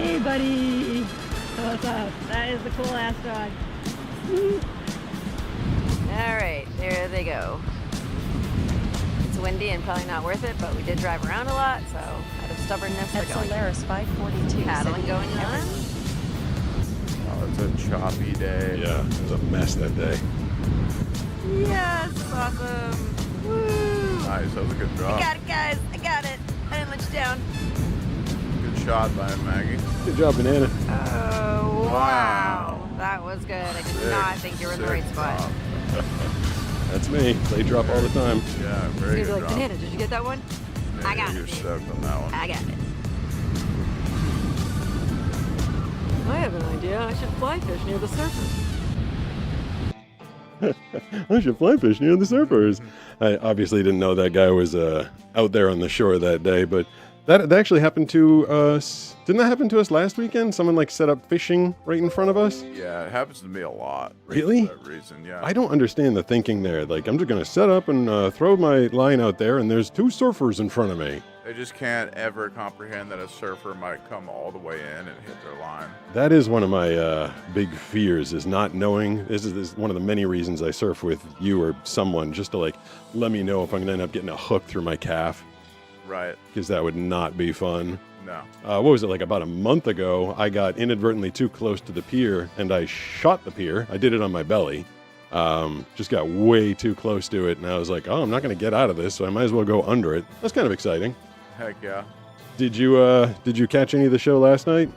Hey, buddy. What's up? That is the cool ass dog. All right, there they go. It's windy and probably not worth it, but we did drive around a lot, so out of stubbornness, At Solaris 542. Paddling going on. Oh, it's a choppy day. Yeah, it was a mess that day. Yes, awesome. Woo! Nice, that was a good I drop. got it, guys. I got it. I didn't let you down. Good shot by Maggie. Good job, Banana. Oh, wow. Wow. That was good. I did Sick, not think you were in the sick right spot. drop. That's me. They drop all the time. Yeah, He's very gonna be good like, drop. Banana, did you get that one? I got You're it. stoked on that one. I got it. I have an idea. I should fly fish near the surface. I should fly fish near the surfers. I obviously didn't know that guy was out there on the shore that day, but that actually happened to us. Didn't that happen to us last weekend? Someone like set up fishing right in front of us? Yeah, it happens to me a lot. Really? For that reason, yeah. I don't understand the thinking there. Like, I'm just going to set up and throw my line out there, and there's two surfers in front of me. They just can't ever comprehend that a surfer might come all the way in and hit their line. That is one of my big fears, is not knowing. This is one of the many reasons I surf with you or someone, just to like let me know if I'm going to end up getting a hook through my calf, Right. because that would not be fun. No. What was it, like about a month ago, I got inadvertently too close to the pier, and I shot the pier. I did it on my belly. Just got way too close to it, and I was like, oh, I'm not going to get out of this, so I might as well go under it. That's kind of exciting. Heck yeah. Did you catch any of the show last night?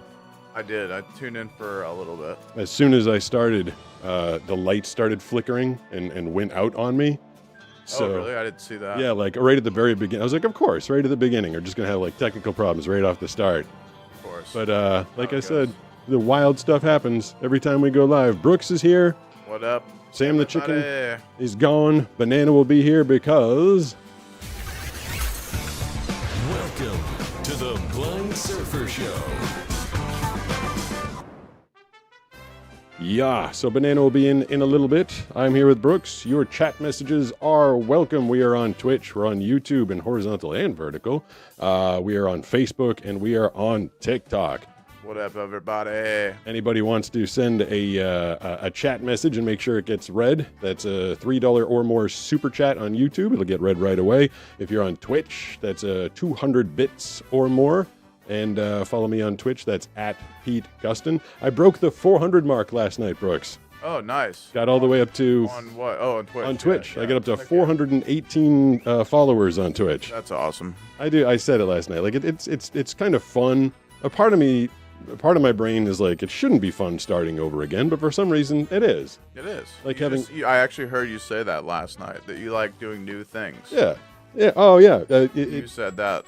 I did. I tuned in for a little bit. As soon as I started, the light started flickering and went out on me. So, oh, really? I didn't see that. yeah, like right at the very beginning. I was like, of course, right at the beginning. We're just going to have like technical problems right off the start. Of course. But like How I it said, goes. the wild stuff happens every time we go live. Brooks is here. What up? Sam the chicken Everybody? is gone. Banana will be here because... Welcome to the Blind Surfer Show. Yeah, so Banana will be in a little bit. I'm here with Brooks. Your chat messages are welcome. We are on Twitch, we're on YouTube in horizontal and vertical. We are on Facebook, and we are on TikTok. What up, everybody? Anybody wants to send a chat message and make sure it gets read, that's a $3 or more super chat on YouTube. It'll get read right away. If you're on Twitch, that's 200 bits or more. And follow me on Twitch. That's at Pete Gustin. I broke the 400 mark last night, Brooks. Oh, nice. Got all the way up to... On what? Oh, on Twitch. On Twitch. Yeah, I got up to Heck 418 followers on Twitch. yeah. That's awesome. I said it last night. Like, it's kind of fun. A part of my brain is like, it shouldn't be fun starting over again, but for some reason, it is. It is. Like You having- I actually heard you say that last night, that you like doing new things. Yeah. Yeah. Oh, yeah. You said that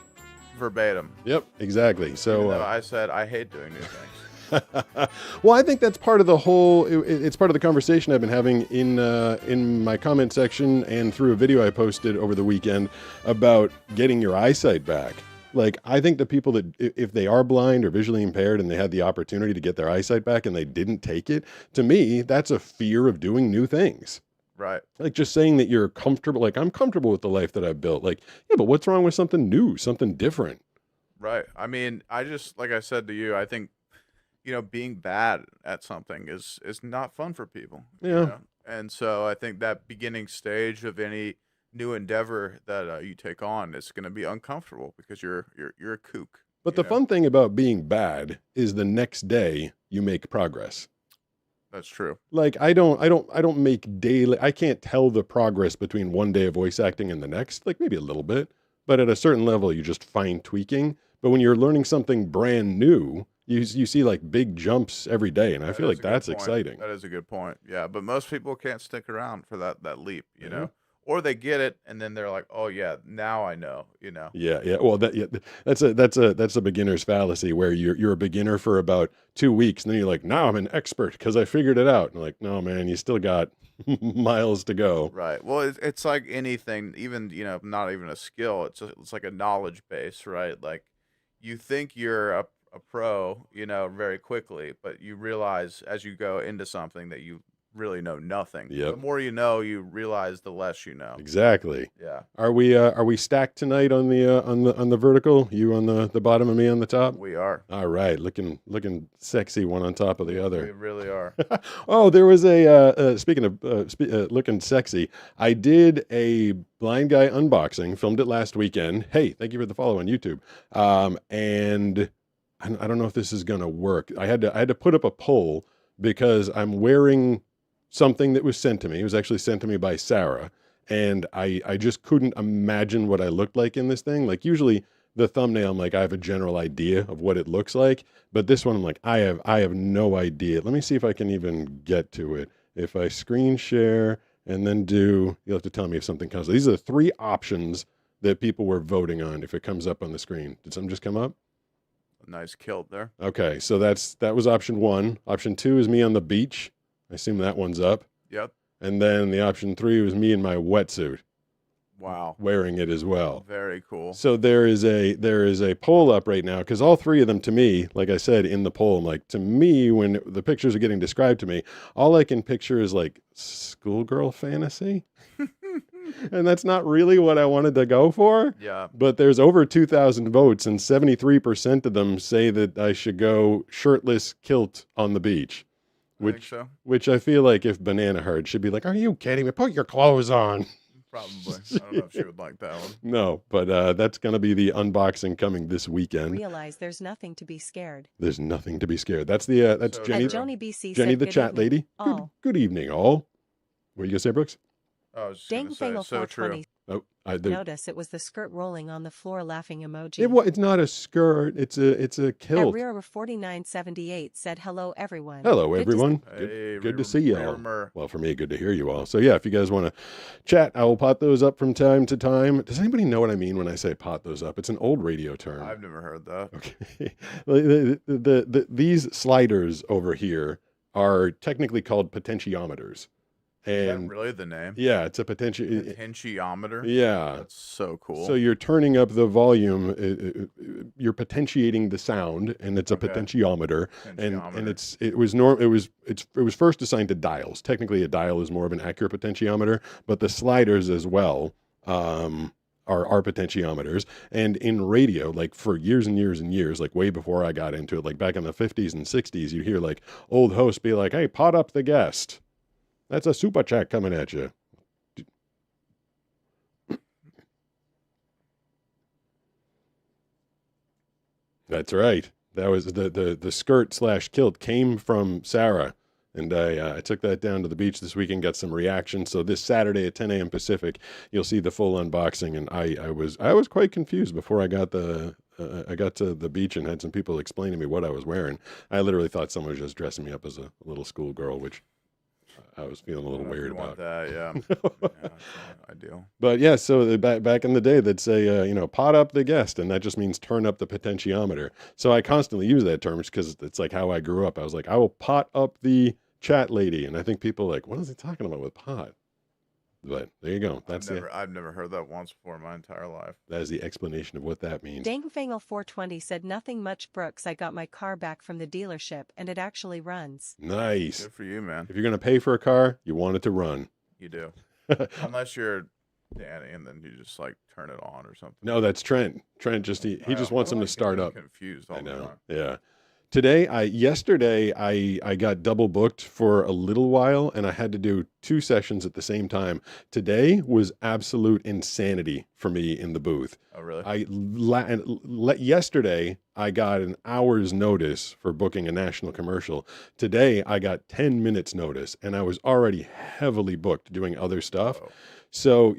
verbatim. Yep, exactly. Even So, though I said I hate doing new things. well, I think that's part of the whole. It's part of the conversation I've been having in my comment section and through a video I posted over the weekend about getting your eyesight back. Like, I think the people that, if they are blind or visually impaired and they had the opportunity to get their eyesight back and they didn't take it, to me, that's a fear of doing new things. Right. Like, just saying that you're comfortable, like, I'm comfortable with the life that I've built. Like, yeah, but what's wrong with something new, something different? Right. I mean, like I said to you, I think, being bad at something is not fun for people. Yeah. And so I think that beginning stage of any new endeavor that you take on is going to be uncomfortable because you're a kook. But the fun thing about being bad is the next day you make progress. That's true. Like, I don't make daily, I can't tell the progress between one day of voice acting and the next, like maybe a little bit, but at a certain level, you just fine tweaking. But when you're learning something brand new, you see like big jumps every day. And I feel is like a good that's point. exciting. That is a good point. Yeah. But most people can't stick around for that leap, you Mm-hmm. know, or they get it and then they're like, oh yeah, now I know, Yeah. Well, that's a beginner's fallacy where you're a beginner for about 2 weeks. And then you're like, now I'm an expert because I figured it out. And like, no, man, you still got miles to go. Right. Well, it's like anything, even, not even a skill. It's like a knowledge base, right? Like you think you're a pro, very quickly, but you realize as you go into something that you really know nothing. Yep. The more you know, you realize the less you know. Exactly. Yeah. Are we stacked tonight on the vertical? You on the bottom and me on the top? We are. All right, looking sexy, one on top of the We other. really are. Oh, there was a speaking of looking sexy. I did a blind guy unboxing, filmed it last weekend. Hey, thank you for the follow on YouTube. And I don't know if this is gonna work. I had to put up a poll because I'm wearing something that was sent to me. It was actually sent to me by Sarah, and I just couldn't imagine what I looked like in this thing. Like usually the thumbnail, I'm like, I have a general idea of what it looks like, but this one I'm like, I have no idea. Let me see if I can even get to it. If I screen share and then you'll have to tell me if something comes. These are the 3 options that people were voting on. If it comes up on the screen, did something just come up? A nice kilt there. Okay, so that was option 1. Option 2 is me on the beach. I assume that one's up. Yep. And then the option 3 was me in my wetsuit, Wow. wearing it as well. Very cool. So there is a poll up right now because all 3 of them, to me, like I said in the poll, I'm like, to me, when the pictures are getting described to me, all I can picture is like schoolgirl fantasy. And that's not really what I wanted to go for. Yeah. But there's over 2,000 votes, and 73% of them say that I should go shirtless kilt on the beach. I think so. Which I feel like if Banana heard, she'd be like, "Are you kidding me? Put your clothes on." Probably. I don't know if she would like that one. No, but that's going to be the unboxing coming this weekend. Realize there's nothing to be scared. There's nothing to be scared. That's that's So Jenny. And Joni BC Jenny, said, the "Good chat evening, lady. all." Good evening, all. What are you gonna say, Brooks? I was just Dang gonna say, Fangle so true. 420 Oh, notice it was the skirt rolling on the floor laughing emoji. it's not a skirt. It's a kilt. At Rira4978 said, "Hello everyone." Hello, Good to everyone. Hey, Good to see you all. Rumor. Well, for me, good to hear you all. So yeah, if you guys want to chat, I will pot those up from time to time. Does anybody know what I mean when I say pot those up? It's an old radio term. I've never heard that. Okay. These sliders over here are technically called potentiometers. Is that And really the name? yeah, it's a potential. Potentiometer? Yeah. That's so cool. So you're turning up the volume, you're potentiating the sound, and it's a Okay. potentiometer. And Potentiometer. it was first assigned to dials. Technically, a dial is more of an accurate potentiometer, but the sliders as well are potentiometers. And in radio, like for years and years and years, like way before I got into it, like back in the 50s and 60s, you hear like old hosts be like, "Hey, pot up the guest. That's a super chat coming at you." That's right. That was the skirt / kilt came from Sarah, and I took that down to the beach this weekend, got some reaction. So this Saturday at 10 a.m. Pacific, you'll see the full unboxing. And I was quite confused before I got to the beach and had some people explain to me what I was wearing. I literally thought someone was just dressing me up as a little schoolgirl, which I was feeling a little weird about. That, yeah. Yeah, that's not ideal. But yeah, so back in the day, they'd say, pot up the guest, and that just means turn up the potentiometer. So I constantly use that term because it's like how I grew up. I was like, I will pot up the chat lady, and I think people are like, what is he talking about with pot? But there you go. I've never heard that once before in my entire life. That is the explanation of what that means. Dangfangle420 said, "Nothing much, Brooks. I got my car back from the dealership and it actually runs." Nice. Good for you, man. If you're gonna pay for a car, you want it to run. You do. Unless you're Danny and then you just like turn it on or something. No, that's Trent. Trent just he just wants him to start up. Confused all I the know. time. Yeah. Yesterday I got double booked for a little while, and I had to do 2 sessions at the same time. Today was absolute insanity for me in the booth. Oh, really? Yesterday I got an hour's notice for booking a national commercial. Today I got 10 minutes notice, and I was already heavily booked doing other stuff. Oh. So,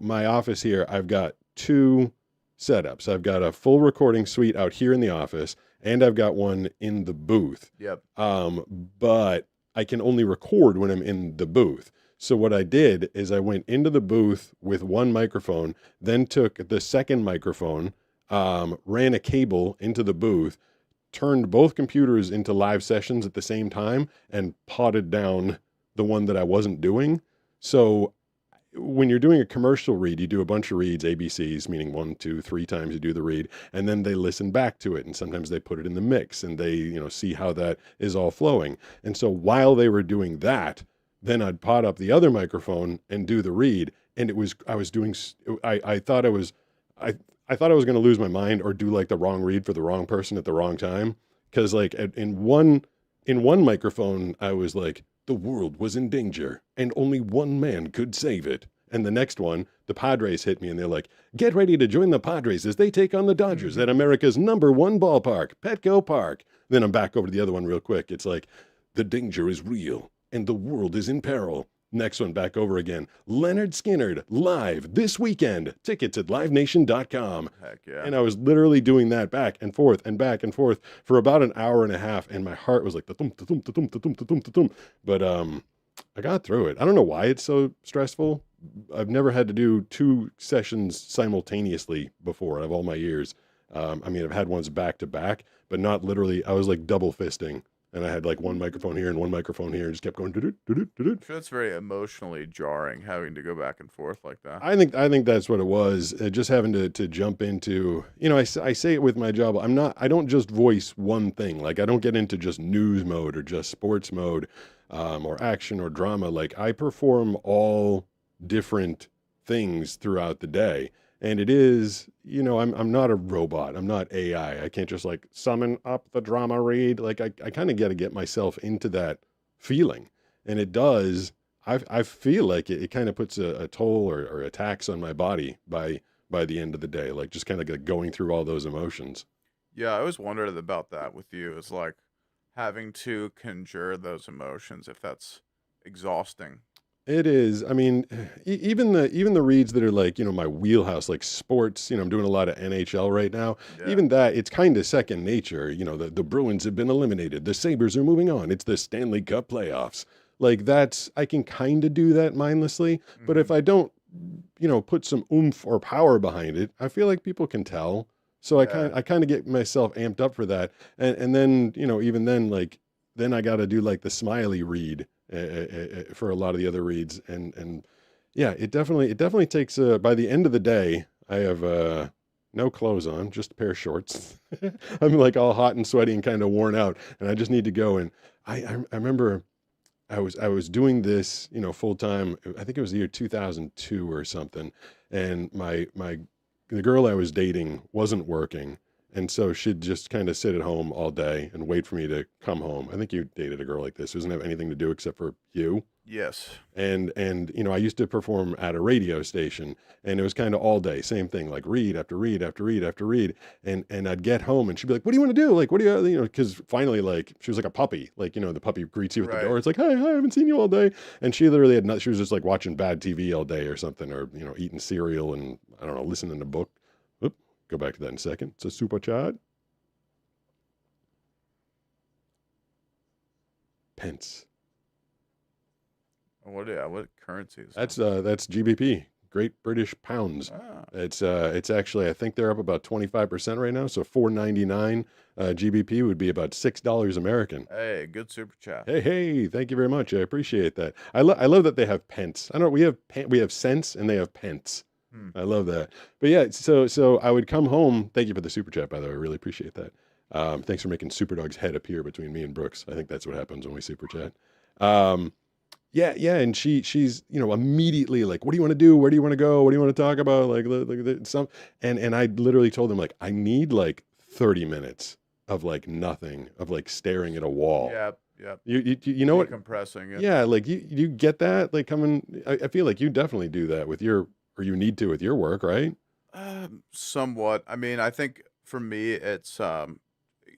my office here, I've got 2 setups. I've got a full recording suite out here in the office, and I've got one in the booth. Yep. But I can only record when I'm in the booth. So what I did is I went into the booth with one microphone, then took the second microphone, ran a cable into the booth, turned both computers into live sessions at the same time, and potted down the one that I wasn't doing. So when you're doing a commercial read, you do a bunch of reads, ABCs, meaning 1, 2, 3 times you do the read, and then they listen back to it. And sometimes they put it in the mix and they, see how that is all flowing. And so while they were doing that, Then I'd pot up the other microphone and do the read. And I thought I was going to lose my mind or do like the wrong read for the wrong person at the wrong time. Cause like in one microphone, I was like, the world was in danger and only one man could save it. And the next one, the Padres hit me and they're like, get ready to join the Padres as they take on the Dodgers at America's #1 ballpark, Petco Park. Then I'm back over to the other one real quick. It's like, the danger is real and the world is in peril. Next one, back over again. Leonard Skinner, live this weekend. Tickets at livenation.com. Heck yeah. And I was literally doing that back and forth for about an hour and a half. And my heart was like, da-dum, da-dum, da-dum, da-dum, da-dum, da-dum. But I got through it. I don't know why it's so stressful. I've never had to do 2 sessions simultaneously before out of all my years. I mean, I've had ones back to back, but not literally. I was like double fisting. And I had like one microphone here and one microphone here and just kept going. I'm sure that's very emotionally jarring having to go back and forth like that. I think that's what it was. Just having to jump into, I say it with my job. I don't just voice one thing. Like I don't get into just news mode or just sports mode, or action or drama. Like I perform all different things throughout the day. And it is, I'm not a robot. I'm not AI. I can't just like summon up the drama read. Like I kind of got to get myself into that feeling. And it does. I feel like it kind of puts a toll or a tax on my body by the end of the day. Like just kind of going through all those emotions. Yeah, I always wondered about that with you. Is like having to conjure those emotions, if that's exhausting. It is. I mean, even the reads that are like, my wheelhouse, like sports, I'm doing a lot of NHL right now. Yeah. Even that, it's kind of second nature. The Bruins have been eliminated. The Sabres are moving on. It's the Stanley Cup playoffs. Like I can kind of do that mindlessly. But if I don't, put some oomph or power behind it, I feel like people can tell. So I kind of get myself amped up for that. And then, even then, like, then I got to do like the smiley read. For a lot of the other reads, and yeah, it definitely takes. By the end of the day, I have no clothes on, just a pair of shorts. I'm like all hot and sweaty and kind of worn out, and I just need to go. And I remember I was doing this, full time. I think it was the year 2002 or something, and the girl I was dating wasn't working. And so she'd just kind of sit at home all day and wait for me to come home. I think you dated a girl like this who doesn't have anything to do except for you. Yes. And I used to perform at a radio station, and it was kind of all day, same thing, like read after read after read after read. And I'd get home and she'd be like, what do you want to do? Like, what do you, because finally, like, she was like a puppy, like, the puppy greets you at the door. It's like, hi, I haven't seen you all day. And she literally she was just like watching bad TV all day or something, or, eating cereal and, I don't know, listening to a book. Go back to that in a second. It's a super chat. Pence. What currency is That's GBP, Great British Pounds. It's actually, I think they're up about 25% right now. So $4.99 GBP would be about $6 American. Hey, good super chat. Hey, thank you very much. I appreciate that. I love that they have pence. I don't know. We have cents and they have pence. I love that. But yeah, so I would come home. Thank you for the super chat, by the way. I really appreciate that. Thanks for making Superdog's head appear between me and Brooks. I think that's what happens when we super chat. Yeah, and she's immediately like, what do you want to do? Where do you want to go? What do you want to talk about? Like some, and I literally told them like, I need like 30 minutes of like nothing, of like staring at a wall. Yep. You know what? Compressing it. Yeah, like you get that? Like I feel like you definitely do that with your. Or you need to with your work, right? Somewhat. I mean, I think for me, it's I'm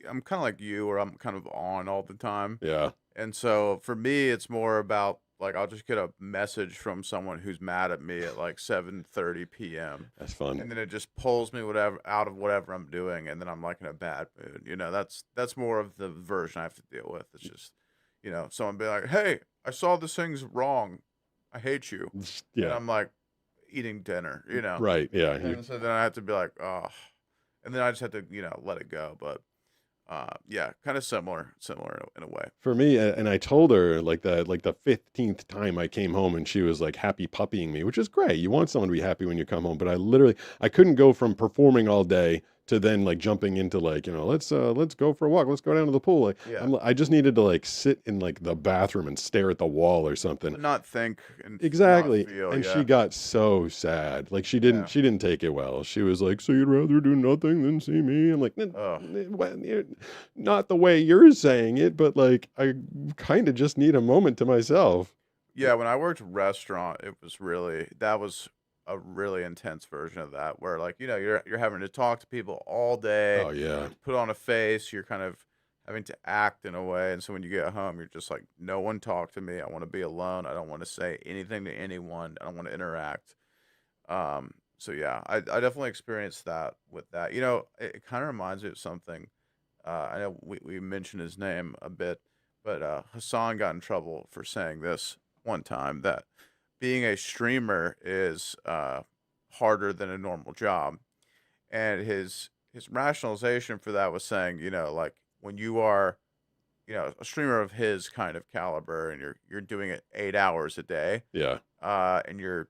kind of like you, where I'm kind of on all the time. Yeah. And so for me, it's more about like I'll just get a message from someone who's mad at me at like 7:30 p.m. That's fun. And then it just pulls me out of whatever I'm doing, and then I'm like in a bad mood. That's more of the version I have to deal with. It's just someone be like, "Hey, I saw this thing's wrong. I hate you." Yeah. And I'm like, eating dinner, Right. Yeah. And so then I have to be like, oh, and then I just have to, let it go. But yeah, kind of similar in a way. For me, and I told her like the 15th time I came home, and she was like happy puppying me, which is great. You want someone to be happy when you come home, but I couldn't go from performing all day to then like jumping into like, let's go for a walk, let's go down to the pool. Like, Yeah. I just needed to like sit in like the bathroom and stare at the wall or something. Not think and Exactly. not feel, And yeah. she got so sad. Like she didn't take it well. She was like, so you'd rather do nothing than see me? I'm like, not the way you're saying it, but like I kind of just need a moment to myself. Yeah, when I worked restaurant, that was a really intense version of that, where like you're having to talk to people all day. Oh yeah. Put on a face. You're kind of having to act in a way, and so when you get home, you're just like, no one talk to me. I want to be alone. I don't want to say anything to anyone. I don't want to interact. So yeah, I definitely experienced that with that. It kind of reminds me of something. I know we mentioned his name a bit, but Hassan got in trouble for saying this one time, that being a streamer is harder than a normal job, and his rationalization for that was saying, like when you are, a streamer of his kind of caliber, and you're doing it 8 hours a day, Yeah. and you're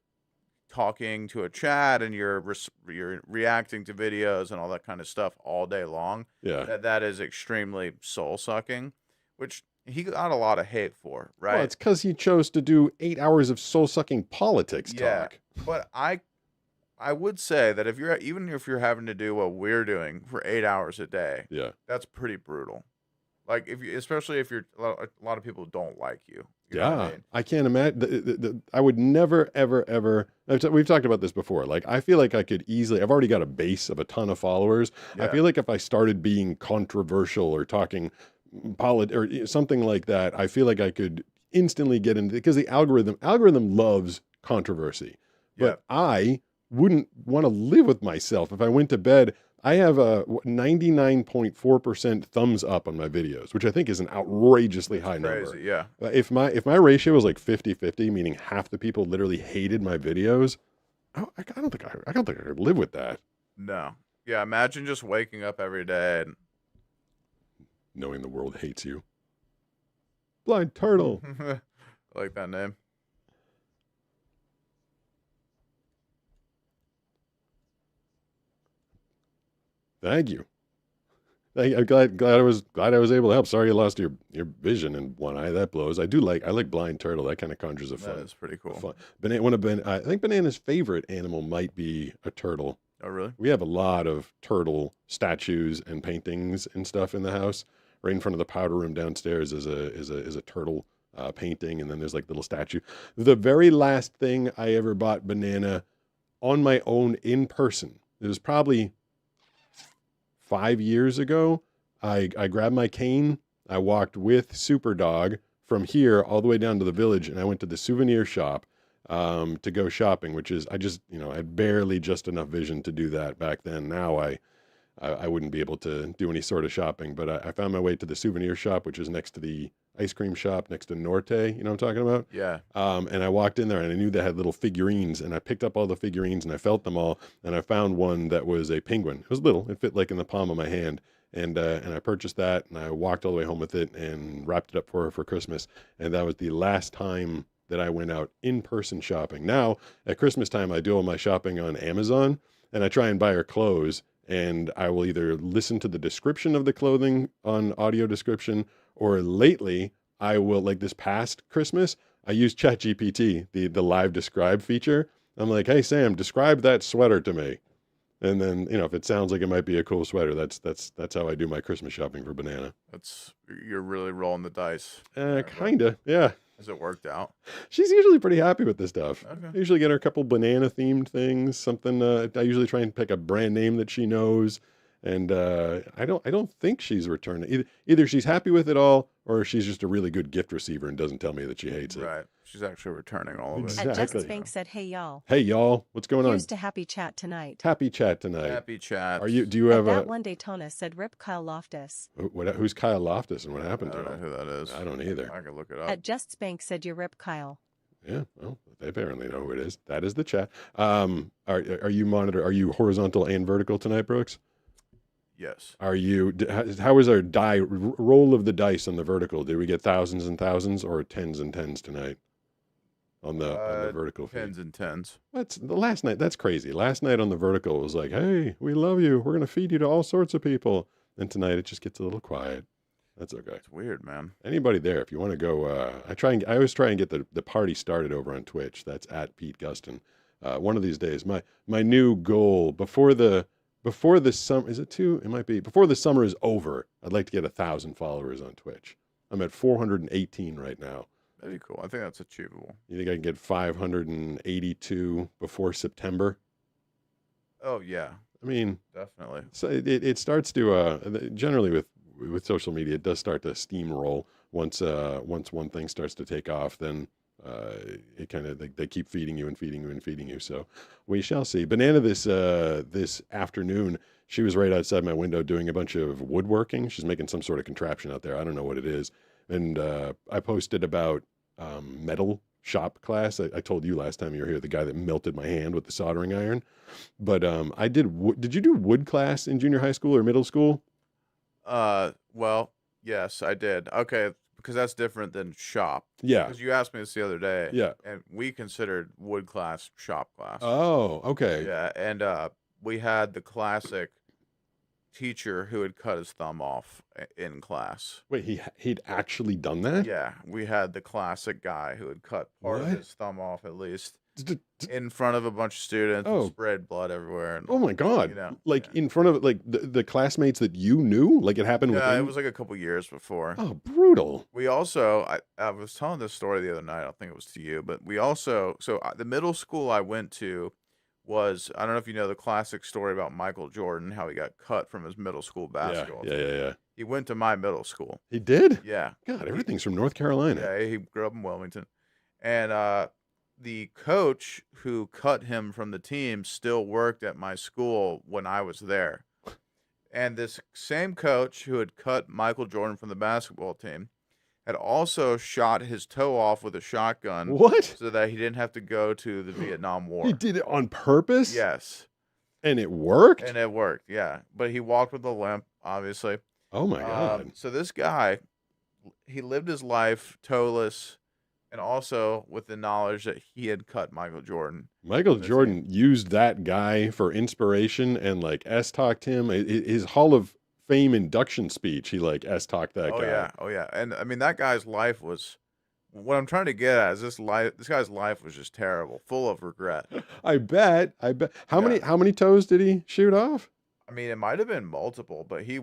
talking to a chat, and you're reacting to videos and all that kind of stuff all day long. Yeah. That is extremely soul sucking, which he got a lot of hate for, right? Well, it's because he chose to do 8 hours of soul-sucking politics talk. But I would say that if you're having to do what we're doing for 8 hours a day, Yeah. that's pretty brutal. Like especially if a lot of people don't like you. You know what I mean? I can't imagine. I would never, ever, ever. We've talked about this before. Like, I feel like I could easily. I've already got a base of a ton of followers. I Yeah. feel like if I started being controversial or talking or something like that, I feel like I could instantly get into, because the algorithm loves controversy. But I wouldn't want to live with myself if I went to bed. I have a 99.4% thumbs up on my videos, which I think is an outrageously high number. Crazy, yeah. If my ratio was like 50-50, meaning half the people literally hated my videos, I don't think I could live with that. No. Yeah, imagine just waking up every day and Knowing the world hates you. Blind turtle. I like that name. Thank you. I'm glad I was able to help. Sorry you lost your vision in one eye. That blows. I like blind turtle. That kind of conjures a That fun. is pretty cool. Fun. I think Banana's favorite animal might be a turtle. Oh, really? We have a lot of turtle statues and paintings and stuff in the house. Right in front of the powder room downstairs is a turtle painting, and then there's like little statue. The very last thing I ever bought Banana on my own in person, it was probably 5 years ago. I grabbed my cane. I walked with Superdog from here all the way down to the village, and I went to the souvenir shop to go shopping, which is, I had barely just enough vision to do that back then. Now I wouldn't be able to do any sort of shopping, but I found my way to the souvenir shop, which is next to the ice cream shop next to Norte. You know what I'm talking about? Yeah. And I walked in there and I knew they had little figurines, and I picked up all the figurines and I felt them all, and I found one that was a penguin. It was little. It fit like in the palm of my hand. And I purchased that, and I walked all the way home with it and wrapped it up for her for Christmas. And that was the last time that I went out in-person shopping. Now, at Christmas time, I do all my shopping on Amazon, and I try and buy her clothes, and I will either listen to the description of the clothing on audio description, or lately, I will, like this past Christmas, I used ChatGPT, the live describe feature. I'm like, hey, Sam, describe that sweater to me. And then, if it sounds like it might be a cool sweater, that's how I do my Christmas shopping for Banana. You're really rolling the dice. Kinda, yeah. Has it worked out? She's usually pretty happy with this stuff. Okay. I usually get her a couple banana themed things, something. I usually try and pick a brand name that she knows, and I don't think she's returning. Either she's happy with it all, or she's just a really good gift receiver and doesn't tell me that she hates it. Right. She's actually returning all of it. Exactly. At Just Spank said, "Hey y'all, Hey y'all, what's going on? here's to happy chat tonight." Happy chat tonight. Happy chat. Do you At have that one Daytona said, "Rip Kyle Loftus." who's Kyle Loftus and what I happened don't to know him? who that is. I don't either. I can look it up. At Just Spank said, "You Rip Kyle." Yeah, well, they apparently know who it is. That is the chat. Are you horizontal and vertical tonight, Brooks? Yes. Are you? How was our roll of the dice on the vertical? Did we get thousands and thousands or tens and tens tonight? on the vertical feed? Tens and tens. That's the last night. That's crazy. Last night on the vertical was like, hey, we love you. We're gonna feed you to all sorts of people. And tonight it just gets a little quiet. That's okay. It's weird, man. Anybody there, if you want to go, I always try and get the party started over on Twitch. That's at Pete Gustin. One of these days, my new goal before the summer, is it two? It might be before the summer is over. I'd like to get 1,000 followers on Twitch. I'm at 418 right now. That'd be cool. I think that's achievable. You think I can get 582 before September? Oh yeah, I mean, definitely. so it starts to generally with social media, it does start to steamroll once one thing starts to take off. Then it kind of they keep feeding you and feeding you and feeding you. So we shall see. Banana this afternoon, she was right outside my window doing a bunch of woodworking. She's making some sort of contraption out there. I don't know what it is. And I posted about metal shop class. I told you last time you were here, the guy that melted my hand with the soldering iron. But I did. Did you do wood class in junior high school or middle school? Well, yes, I did. Okay, because that's different than shop. Yeah. Because you asked me this the other day. Yeah. And we considered wood class shop class. Oh, okay. Yeah, and we had the classic teacher who had cut his thumb off in class. Wait, he'd actually done that? Yeah, we had the classic guy who had cut part of What? his thumb off at least in front of a bunch of students and Oh. spread blood everywhere. And, Oh my God! You know, like yeah. in front of like the classmates that you knew, like it happened with Yeah, him? it was like a couple years before. Oh, brutal! We also, I was telling this story the other night. I don't think it was to you, but we also, the middle school I went to was, I don't know if you know the classic story about Michael Jordan, how he got cut from his middle school basketball team. Yeah. He went to my middle school. He did. Yeah. God, everything's from North Carolina. Yeah, he grew up in Wilmington. And the coach who cut him from the team still worked at my school when I was there. And this same coach who had cut Michael Jordan from the basketball team had also shot his toe off with a shotgun What? so that he didn't have to go to the Vietnam War. He did it on purpose? Yes. And it worked? And it worked, yeah. But he walked with a limp, obviously. Oh my God. So this guy, he lived his life toeless and also with the knowledge that he had cut Michael Jordan. Michael Jordan used that guy for inspiration and like S-talked him. His Hall of Fame induction speech, he like S-talked that guy. Oh yeah. And I mean, that guy's life was, what I'm trying to get at is this guy's life was just terrible, full of regret. I bet. How many toes did he shoot off? I mean, it might have been multiple, but he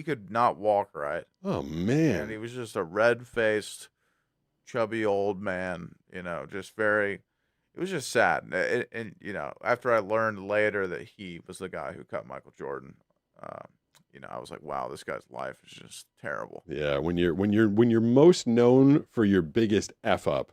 could not walk right. Oh And man. he was just a red-faced, chubby old man, just very, it was just sad. And after I learned later that he was the guy who cut Michael Jordan, I was like, wow, this guy's life is just terrible. Yeah, when you're most known for your biggest F up,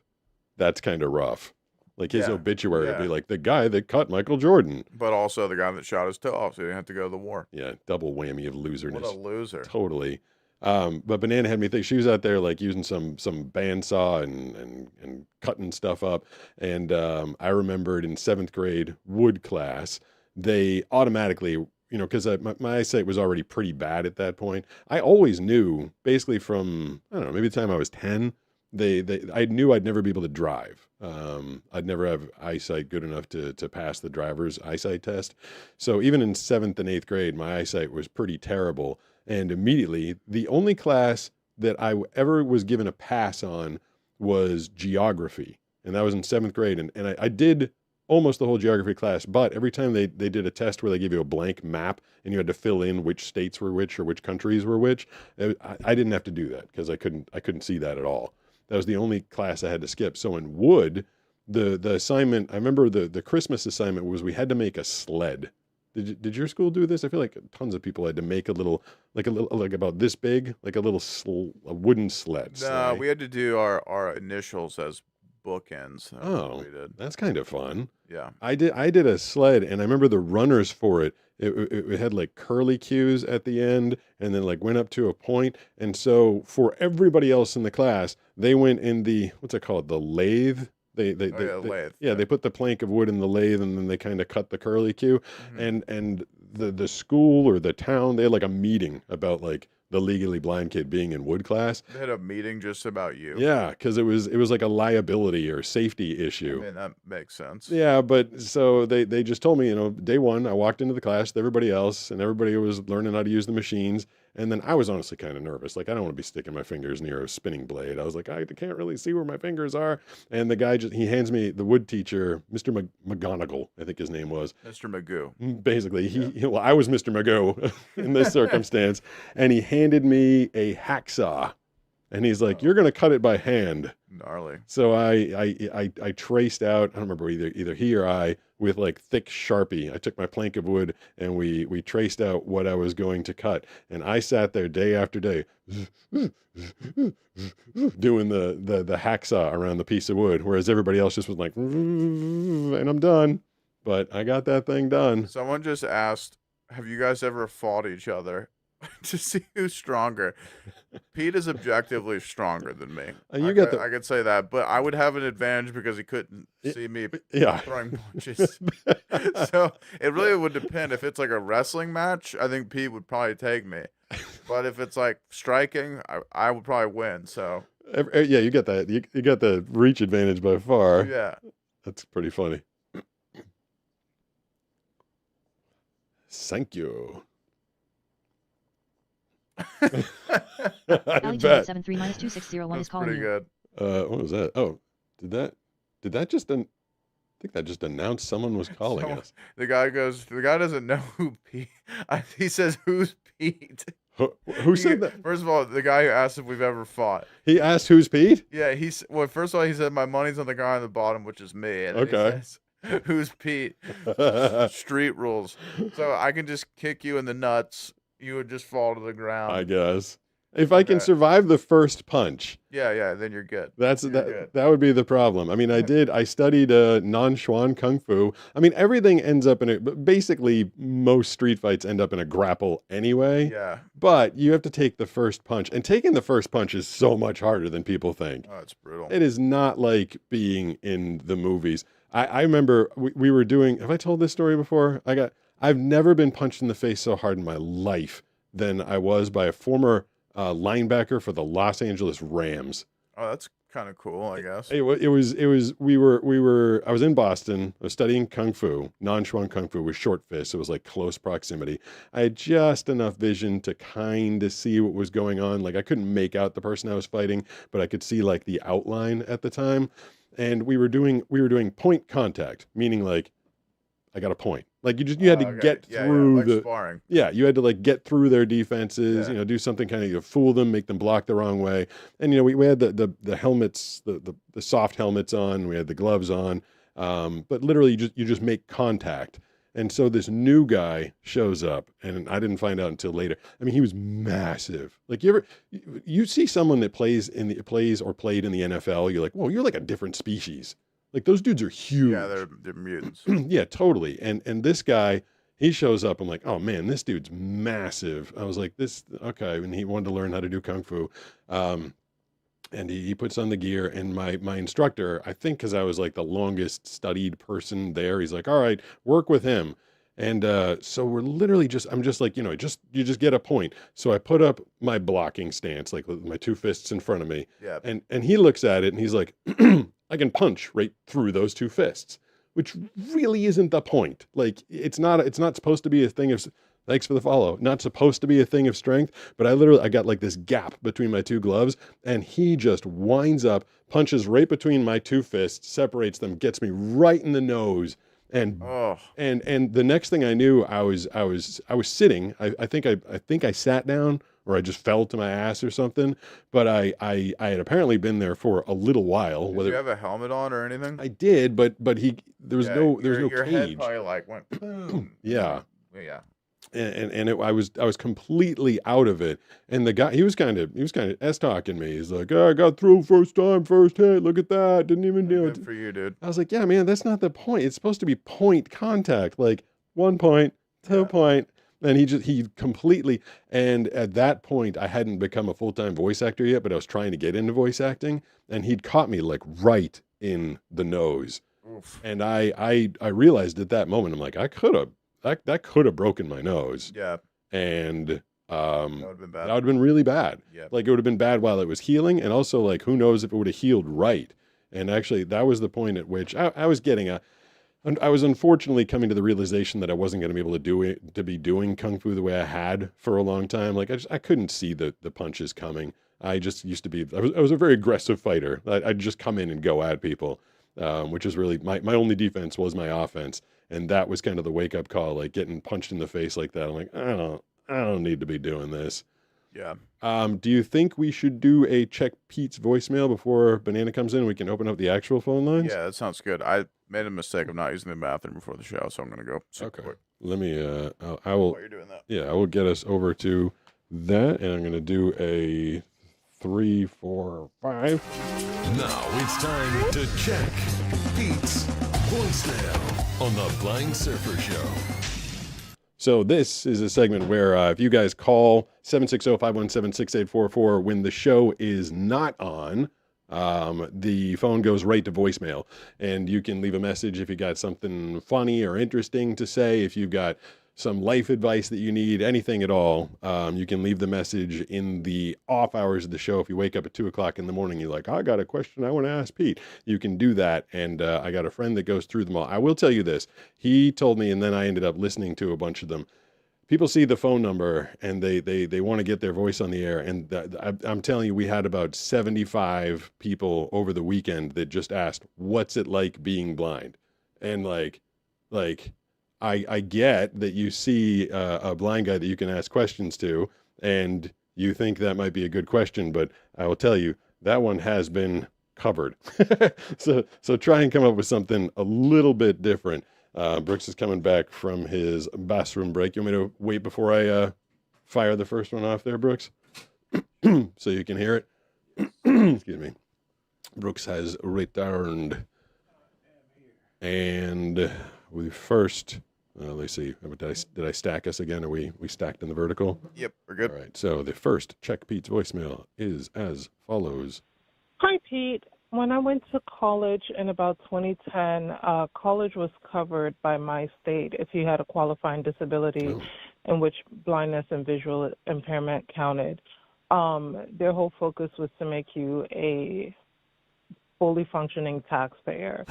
that's kind of rough. Like his Yeah, obituary would be yeah. like the guy that cut Michael Jordan. But also the guy that shot his toe off so he didn't have to go to the war. Yeah, double whammy of loserness. What a loser. Totally. But Banana had me think she was out there like using some bandsaw and cutting stuff up. And I remembered in 7th grade wood class, they automatically, because my eyesight was already pretty bad at that point. I always knew, basically from, I don't know, maybe the time I was 10, I knew I'd never be able to drive. I'd never have eyesight good enough to pass the driver's eyesight test. So even in 7th and 8th grade, my eyesight was pretty terrible. And immediately, the only class that I ever was given a pass on was geography. And that was in 7th grade. And I did almost the whole geography class, but every time they did a test where they gave you a blank map and you had to fill in which states were which or which countries were which, I didn't have to do that because I couldn't see that at all. That was the only class I had to skip. So in wood, the assignment, I remember the Christmas assignment was we had to make a sled. Did your school do this? I feel like tons of people had to make a little about this big, like a wooden sled. No, sleigh. we had to do our initials as bookends. That was what we did. That's kind of fun. Yeah. I did a sled, and I remember the runners for it. It had like curly cues at the end, and then like went up to a point. And so for everybody else in the class, they went in the what's it called, the lathe. Lathe. Yeah, they put the plank of wood in the lathe, and then they kind of cut the curly cue. Mhm. And the school or the town, they had like a meeting about like the legally blind kid being in wood class. They had a meeting just about you. Yeah, because it was like a liability or safety I issue. mean, that makes sense. Yeah, but so they just told me, day one, I walked into the class with everybody else, and everybody was learning how to use the machines. And then I was honestly kind of nervous. Like, I don't want to be sticking my fingers near a spinning blade. I was like, I can't really see where my fingers are. And the guy he hands me the wood teacher, Mr. McGonagall, I think his name was. Mr. Magoo. Basically, well, I was Mr. Magoo in this circumstance. And he handed me a hacksaw. And he's like, you're going to cut it by hand. Gnarly. So I traced out, I don't remember either he or I, with like thick Sharpie. I took my plank of wood and we traced out what I was going to cut. And I sat there day after day doing the hacksaw around the piece of wood, whereas everybody else just was like, and I'm done. But I got that thing done. Someone just asked, have you guys ever fought each other to see who's stronger? Pete is objectively stronger than me. And I could say that, but I would have an advantage because he couldn't see me throwing punches. So it really would depend. If it's like a wrestling match, I think Pete would probably take me. But if it's like striking, I would probably win. So yeah, you get that. You got the reach advantage by far. yeah, That's pretty funny. Thank you. I bet. 73 minus 2601 is that's calling pretty you. good. What was that? Oh, did that just? I think that just announced someone was calling us. The guy doesn't know who Pete. He says, "Who's Pete?" Who said that? First of all, the guy who asked if we've ever fought. He asked who's Pete? Yeah, first of all, he said my money's on the guy on the bottom, which is me. And then he Okay. says, who's Pete? Street rules. So I can just kick you in the nuts. You would just fall to the ground. I guess. If I can survive the first punch. Yeah, then you're good. That would be the problem. I mean, I studied non-Chuan Kung Fu. I mean, everything ends up basically most street fights end up in a grapple anyway. Yeah. But you have to take the first punch. And taking the first punch is so much harder than people think. Oh, it's brutal. It is not like being in the movies. I remember we were doing, have I told this story before? I've never been punched in the face so hard in my life than I was by a former linebacker for the Los Angeles Rams. Oh, that's kind of cool, I guess. I was in Boston. I was studying Kung Fu, non-Chuan Kung Fu with short fists. It was like close proximity. I had just enough vision to kind of see what was going on. Like I couldn't make out the person I was fighting, but I could see like the outline at the time. And we were doing point contact, meaning like I got a point. Like you had to get through like sparring. Yeah, you had to like get through their defenses, Yeah. do something kind of fool them, make them block the wrong way. And we had the helmets, the soft helmets on, we had the gloves on. But literally you just make contact. And so this new guy shows up, and I didn't find out until later. I mean, he was massive. Like you see someone that plays or played in the NFL, you're like, whoa, you're like a different species. Like those dudes are huge. Yeah, they're mutants. Yeah, totally. And this guy, he shows up. I'm like, oh man, this dude's massive. I was like, okay. And he wanted to learn how to do Kung Fu. And he puts on the gear, and my instructor, I think because I was like the longest studied person there, he's like, all right, work with him. And so we're literally I'm just like, you just get a point. So I put up my blocking stance, like with my two fists in front of me. Yeah. And he looks at it and he's like, I can punch right through those two fists, which really isn't the point. Like it's not supposed to be a thing of, thanks for the follow, not supposed to be a thing of strength, but I got like this gap between my two gloves, and he just winds up, punches right between my two fists, separates them, gets me right in the nose. And the next thing I knew, I was sitting. I think I sat down, or I just fell to my ass or something. But I had apparently been there for a little while. Did you have a helmet on or anything? I did, but there was no your cage. head probably like went boom. Yeah. Yeah. And I was completely out of it. And the guy, he was kind of S-talking me. He's like, I got through first hit. Look at that. Didn't even do it. Good for you, dude. I was like, yeah, man, that's not the point. It's supposed to be point contact, like 1 point, 2 point. And he completely, and at that point, I hadn't become a full-time voice actor yet, but I was trying to get into voice acting, and he'd caught me like right in the nose. Oof. And I realized at that moment, I'm like, that could have broken my nose. Yeah. And That would have been bad. That would have been really bad. Yep. Like it would have been bad while it was healing, and also like who knows if it would have healed right. And actually, that was the point at which I was getting I was unfortunately coming to the realization that I wasn't going to be able to be doing kung fu the way I had for a long time. Like I couldn't see the punches coming. I just used to be. I was a very aggressive fighter. I'd just come in and go at people, which is really my only defense was my offense, and that was kind of the wake up call. Like getting punched in the face like that. I'm like, I don't need to be doing this. Yeah. Do you think we should do a check Pete's voicemail before Banana comes in? We can open up the actual phone lines. Yeah, that sounds good. I made a mistake of not using the bathroom before the show, so I'm gonna go. Okay. Quick. Let me. I will. While you're doing that. Yeah, I will get us over to that, and I'm gonna do a 3, 4, 5. Now it's time to check Pete's voicemail on the Blind Surfer Show. So this is a segment where if you guys call 760-517-6844 when the show is not on, the phone goes right to voicemail, and you can leave a message if you got something funny or interesting to say, if you've got some life advice that you need, anything at all. You can leave the message in the off hours of the show. If you wake up at 2 o'clock in the morning, you're like, I got a question I want to ask Pete. You can do that. And I got a friend that goes through them all. I will tell you this. He told me, and then I ended up listening to a bunch of them. People see the phone number and they want to get their voice on the air. And I'm telling you, we had about 75 people over the weekend that just asked, what's it like being blind? And like, I get that you see a blind guy that you can ask questions to, and you think that might be a good question, but I will tell you, that one has been covered. So try and come up with something a little bit different. Brooks is coming back from his bathroom break. You want me to wait before I fire the first one off there, Brooks? So you can hear it? Excuse me. Brooks has returned. And we first... let's see. Did I stack us again? Are we stacked in the vertical? Yep, we're good. All right. So the first check Pete's voicemail is as follows. Hi, Pete. When I went to college in about 2010, college was covered by my state if you had a qualifying disability in which blindness and visual impairment counted. Their whole focus was to make you a fully functioning taxpayer.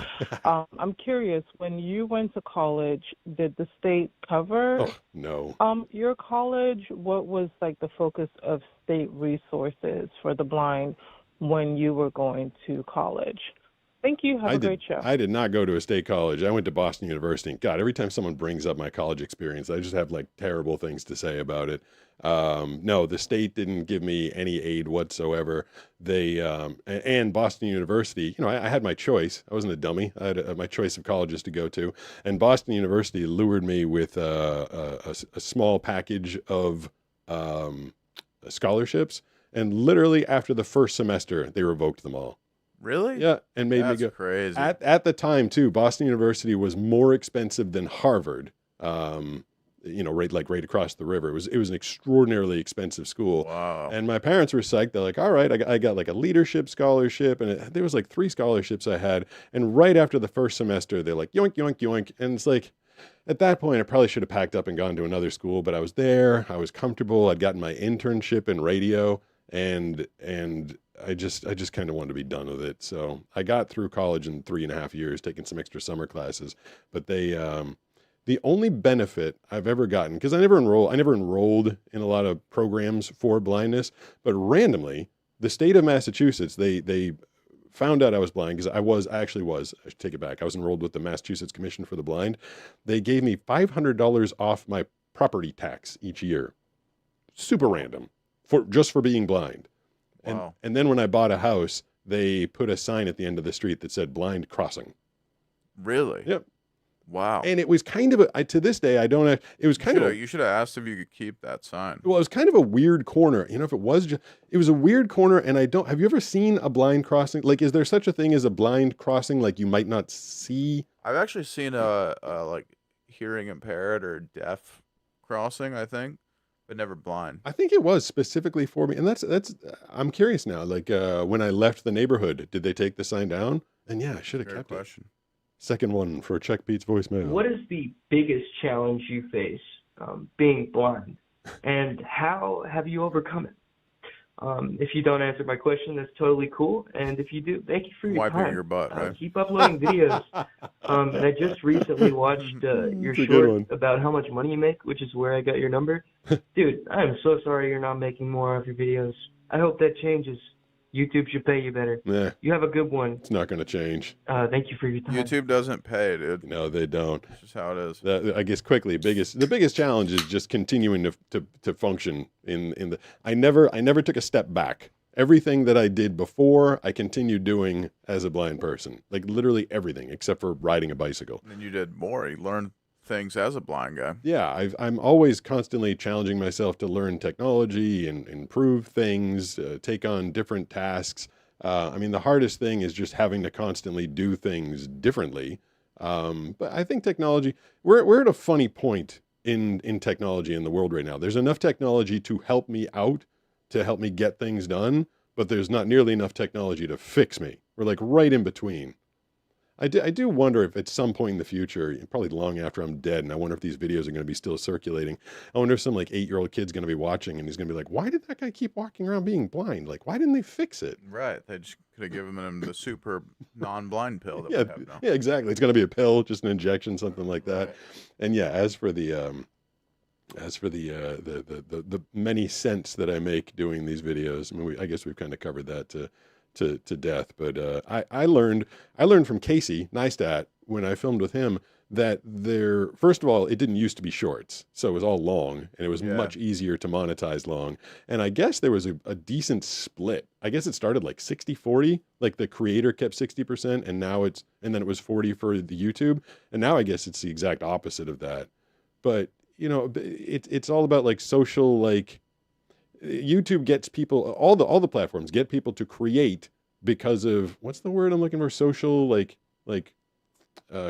I'm curious, when you went to college, did the state cover no. Your college? What was like the focus of state resources for the blind when you were going to college? Thank you. Have a great show. I did not go to a state college. I went to Boston University. God, every time someone brings up my college experience, I just have like terrible things to say about it. No, the state didn't give me any aid whatsoever. They and Boston University, you know, I had my choice. I wasn't a dummy. I had my choice of colleges to go to, and Boston University lured me with a small package of scholarships, and literally after the first semester, they revoked them all. Really? Yeah, and made That's me go crazy. At the time too. Boston University was more expensive than Harvard. You know, right across the river. It was an extraordinarily expensive school. Wow. And my parents were psyched. They're like, all right, I got like a leadership scholarship, and there was like 3 scholarships I had. And right after the first semester, they're like, yoink, yoink, yoink. And it's like, at that point, I probably should have packed up and gone to another school. But I was there. I was comfortable. I'd gotten my internship in radio, and I just kind of wanted to be done with it. So I got through college in 3.5 years, taking some extra summer classes. But they, the only benefit I've ever gotten, because I never enrolled in a lot of programs for blindness, but randomly, the state of Massachusetts, they found out I was blind, because I should take it back. I was enrolled with the Massachusetts Commission for the Blind. They gave me $500 off my property tax each year. Super random, just for being blind. Wow. And then when I bought a house, they put a sign at the end of the street that said blind crossing. Really? Yep. Wow. And it was kind of to this day, I don't have, it was kind of, you should have asked if you could keep that sign. well, it was kind of a weird corner. You know, if it was a weird corner, and have you ever seen a blind crossing? Like, is there such a thing as a blind crossing? Like you might not see? I've actually seen a like hearing impaired or deaf crossing, I think, but never blind. I think it was specifically for me. And that's, I'm curious now, like when I left the neighborhood, did they take the sign down? And yeah, I should have Great kept question. it. Second one for Check Pete's voicemail. What is the biggest challenge you face being blind? and how have you overcome it? If you don't answer my question, that's totally cool. And if you do, thank you for your Wiping time. your butt, right? Keep uploading videos. And I just recently watched your It's a good short one. about how much money you make, which is where I got your number. Dude, I am so sorry you're not making more of your videos. I hope that changes. YouTube should pay you better. Nah, You have a good one. it's not going to change. Thank you for your time. YouTube doesn't pay, dude. No, they don't. That's just how it is. I guess quickly, the biggest challenge is just continuing to function in the. I never took a step back. Everything that I did before, I continued doing as a blind person. Like literally everything except for riding a bicycle. And you did more. You learned things as a blind guy. Yeah, I'm always constantly challenging myself to learn technology and improve things, take on different tasks. I mean, the hardest thing is just having to constantly do things differently. But I think technology, we're at a funny point in technology in the world right now. There's enough technology to help me out, to help me get things done, but there's not nearly enough technology to fix me. We're like right in between. I do wonder if at some point in the future, probably long after I'm dead, and I wonder if these videos are going to be still circulating. I wonder if some like 8-year-old kid's going to be watching and he's going to be like, why did that guy keep walking around being blind? Like, why didn't they fix it? Right. They just could have given him the super non-blind pill that we Yeah, have now. yeah, exactly. It's going to be a pill, just an injection, something like that. Right. And yeah, as for the many cents that I make doing these videos, I mean, I guess we've kind of covered that to death. But I learned from Casey Neistat when I filmed with him that first of all, it didn't used to be shorts, so it was all long, and it was much easier to monetize long. And I guess there was a decent split. I guess it started like 60-40, like the creator kept 60%, and then it was 40 for the YouTube, and now I guess it's the exact opposite of that. But you know, it's all about like social, like YouTube gets people, all the platforms get people to create because of, what's the word I'm looking for? Social, like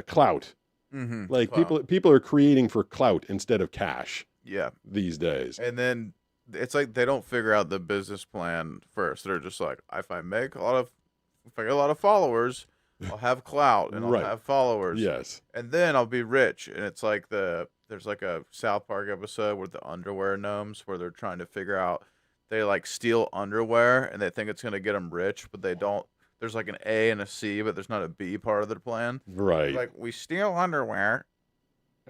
clout. Mm-hmm. Like people are creating for clout instead of cash. Yeah. These days. And then it's like they don't figure out the business plan first. They're just like, if I get a lot of followers, I'll have clout and I'll Right. have followers. Yes. And then I'll be rich. And it's like there's like a South Park episode with the underwear gnomes where they're trying to figure out, they like steal underwear and they think it's going to get them rich, but they don't. There's like an A and a C, but there's not a B part of their plan. Right. Like, we steal underwear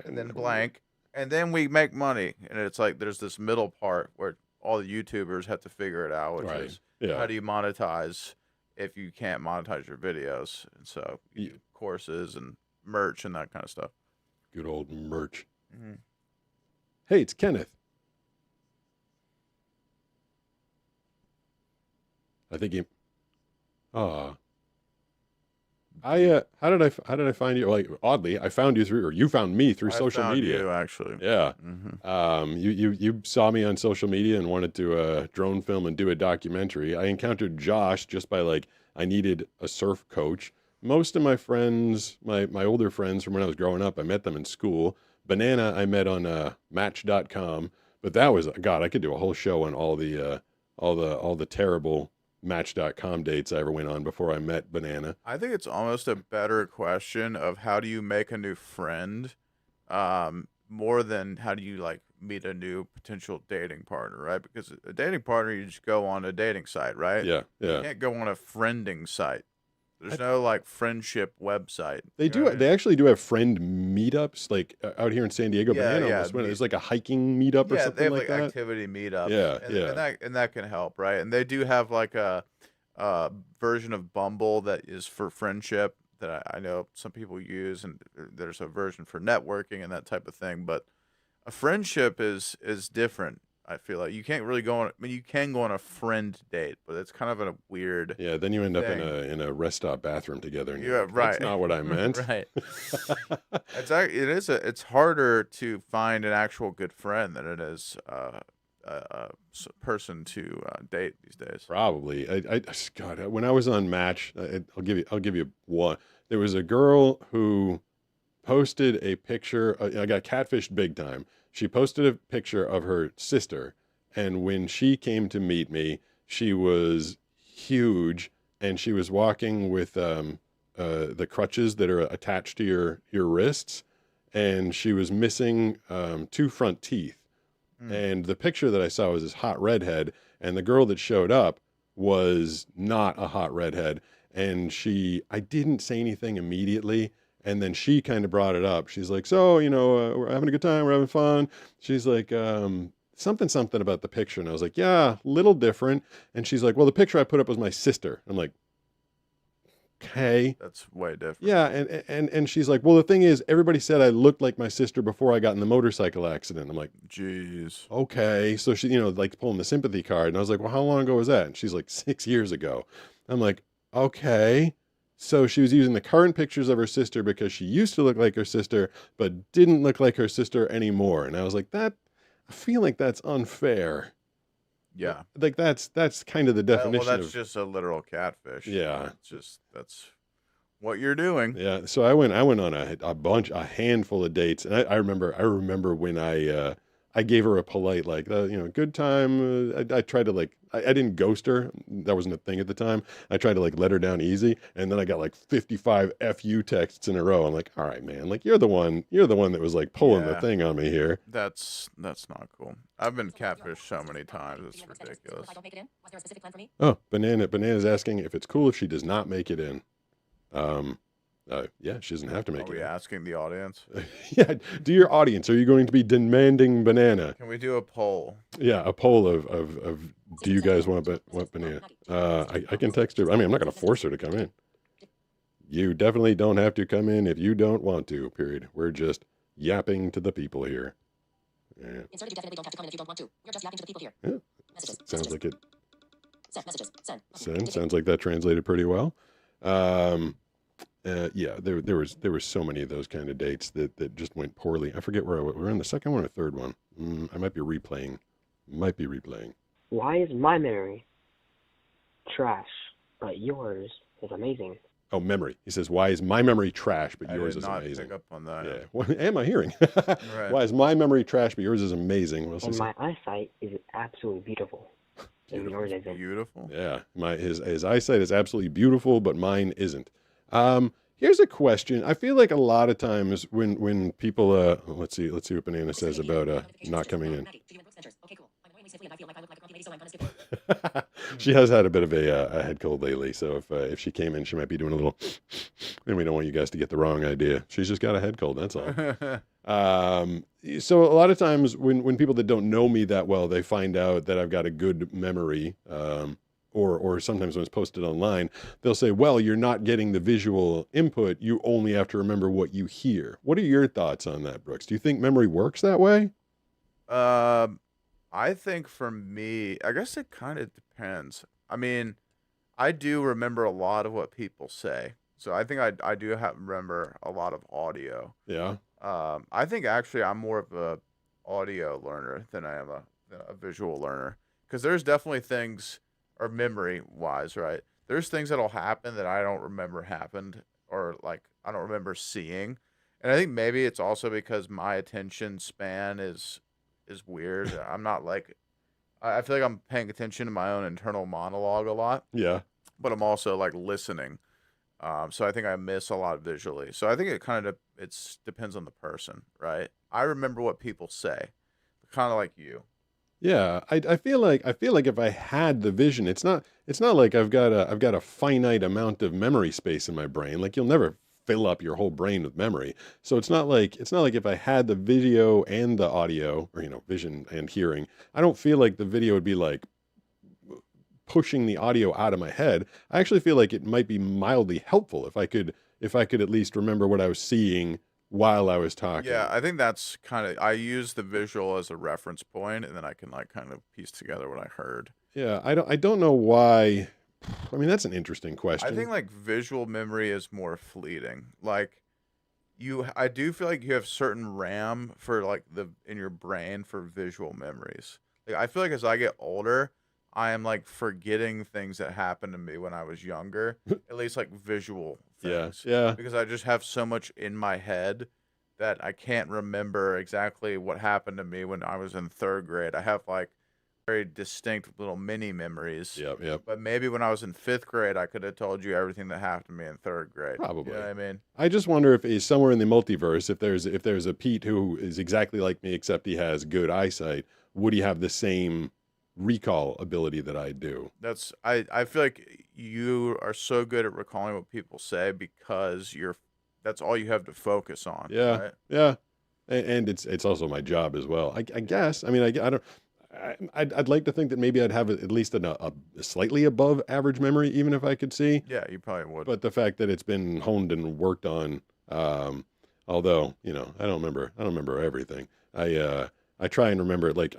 and then blank, and then we make money. And it's like there's this middle part where all the YouTubers have to figure it out, which Right. is Yeah. how do you monetize if you can't monetize your videos? And so you do courses and merch and that kind of stuff. Good old merch. Mm-hmm. Hey, it's Kenneth. I think he. How did I find you? Like, oddly, I found you through, or you found me through social found media. you, actually. Yeah. Mm-hmm. You saw me on social media and wanted to drone film and do a documentary. I encountered Josh just by like, I needed a surf coach. Most of my friends, my older friends from when I was growing up, I met them in school. Banana, I met on Match.com, but that was, God, I could do a whole show on all the terrible Match.com dates I ever went on before I met Banana. I think it's almost a better question of how do you make a new friend, more than how do you like meet a new potential dating partner, right? Because a dating partner, you just go on a dating site, right? Yeah, yeah. You can't go on a friending site. There's no like friendship website. They You know do. what I They mean? actually do have friend meetups, like out here in San Diego. Yeah, Banana yeah, almost went. There's like a hiking meetup or Yeah, they something have like like that. activity meetups. Yeah, and, yeah. and that can help, right? And they do have like a version of Bumble that is for friendship that I know some people use, and there's a version for networking and that type of thing. But a friendship is different. I feel like you can't really go on. I mean, you can go on a friend date, but it's kind of a weird. Yeah, then you end up thing. in a rest stop bathroom together. And Yeah, you're like, right. That's not what I meant. Right. It's harder to find an actual good friend than it is a person to date these days. Probably. God, when I was on Match, I'll give you one. There was a girl who posted a picture. I got catfished big time. She posted a picture of her sister, and when she came to meet me, she was huge, and she was walking with the crutches that are attached to your wrists, and she was missing 2 front teeth. And the picture that I saw was this hot redhead, and the girl that showed up was not a hot redhead. And I didn't say anything immediately. And then she kind of brought it up. She's like, so, we're having a good time. We're having fun. She's like, something about the picture. And I was like, yeah, little different. And she's like, well, the picture I put up was my sister. I'm like, okay. That's way different. Yeah. And she's like, well, the thing is, everybody said I looked like my sister before I got in the motorcycle accident. I'm like, jeez. Okay. So she, like pulling the sympathy card. And I was like, well, how long ago was that? And she's like, 6 years ago. I'm like, okay. So she was using the current pictures of her sister because she used to look like her sister, but didn't look like her sister anymore. And I was like, I feel like that's unfair. Yeah. Like that's kind of the definition well, that's of just a literal catfish. Yeah. That's what you're doing. Yeah. So I went on a handful of dates. And I remember when I gave her a polite, like, good time. I tried to I didn't ghost her. That wasn't a thing at the time. I tried to let her down easy. And then I got 55 FU texts in a row. I'm like, all right, man, you're the one that was pulling the thing on me here. That's not cool. I've been catfished so many times. It's ridiculous. Oh, Banana's asking if it's cool if she does not make it in. Yeah, she doesn't have to make it. Are we asking the audience? Yeah, to your audience, are you going to be demanding banana? Can we do a poll? Yeah, a poll of do you guys want banana? I can text her. I mean, I'm not going to force her to come in. You definitely don't have to come in if you don't want to, period. We're just yapping to the people here. Yeah. Insert you definitely don't have to come in if you don't want to. We're just yapping to the people here. Yeah. Messages. Sounds like it. Send messages. Send. Sounds like that translated pretty well. Yeah, there was so many of those kind of dates that just went poorly. I forget where we were on the second one or third one. I might be replaying. Why is my memory trash, but yours is amazing? Oh, memory. He says, why is my memory trash, but yours is amazing? I did not pick up on that. Yeah. What am I hearing? Right. Why is my memory trash, but yours is amazing? And my eyesight is absolutely beautiful. And yours isn't. Beautiful. Yeah. His eyesight is absolutely beautiful, but mine isn't. Here's a question. I feel like a lot of times when people let's see what Banana says about not coming in. She has had a bit of a head cold lately, so if she came in, she might be doing a little. And we don't want you guys to get the wrong idea. She's just got a head cold. That's all. So a lot of times when people that don't know me that well, they find out that I've got a good memory. Or sometimes when it's posted online, they'll say, well, you're not getting the visual input. You only have to remember what you hear. What are your thoughts on that, Brooks? Do you think memory works that way? I think for me, I guess it kind of depends. I mean, I do remember a lot of what people say. So I think I do remember a lot of audio. Yeah. I think actually I'm more of a audio learner than I am a visual learner. Because there's definitely things... or memory-wise, right? There's things that'll happen that I don't remember happened or, I don't remember seeing. And I think maybe it's also because my attention span is weird. I'm not I feel like I'm paying attention to my own internal monologue a lot. Yeah. But I'm also, listening. So I think I miss a lot visually. So I think it kind of depends on the person, right? I remember what people say, kind of like you. Yeah, I feel like if I had the vision, it's not like I've got a finite amount of memory space in my brain. You'll never fill up your whole brain with memory. So it's not like if I had the video and the audio, or vision and hearing, I don't feel like the video would be pushing the audio out of my head. I actually feel like it might be mildly helpful if I could at least remember what I was seeing while I was talking. Yeah, I think that's I use the visual as a reference point, and then I can kind of piece together what I heard. Yeah, I don't know why. I mean, that's an interesting question. I think visual memory is more fleeting. I do feel like you have certain RAM for in your brain for visual memories. I feel like as I get older, I am forgetting things that happened to me when I was younger, at least visual things. Yeah. Because I just have so much in my head that I can't remember exactly what happened to me when I was in third grade. I have very distinct little mini memories. Yep. But maybe when I was in fifth grade, I could have told you everything that happened to me in third grade. Probably. You know what I mean? I just wonder if he's somewhere in the multiverse, if there's a Pete who is exactly like me, except he has good eyesight. would he have the same recall ability that I do? I feel like you are so good at recalling what people say because that's all you have to focus on. Yeah, right? yeah, and it's also my job as well. I guess. I mean, I don't. I'd like to think that maybe I'd have at least a slightly above average memory, even if I could see. Yeah, you probably would. But the fact that it's been honed and worked on, although I don't remember everything. I try and remember like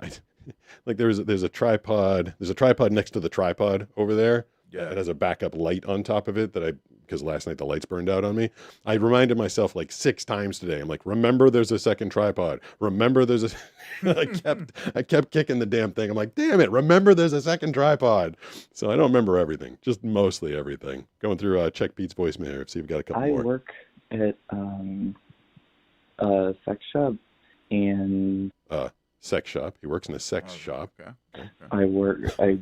there's a tripod. There's a tripod next to the tripod over there. Yeah. It has a backup light on top of it because last night the lights burned out on me. I reminded myself like 6 times today. I'm like, remember there's a second tripod. Remember there's a I kept kicking the damn thing. I'm like, damn it, remember there's a second tripod. So I don't remember everything, just mostly everything. Going through check Pete's voicemail, see if we've got a couple more. I work at a sex shop and sex shop. He works in a sex shop. Okay. I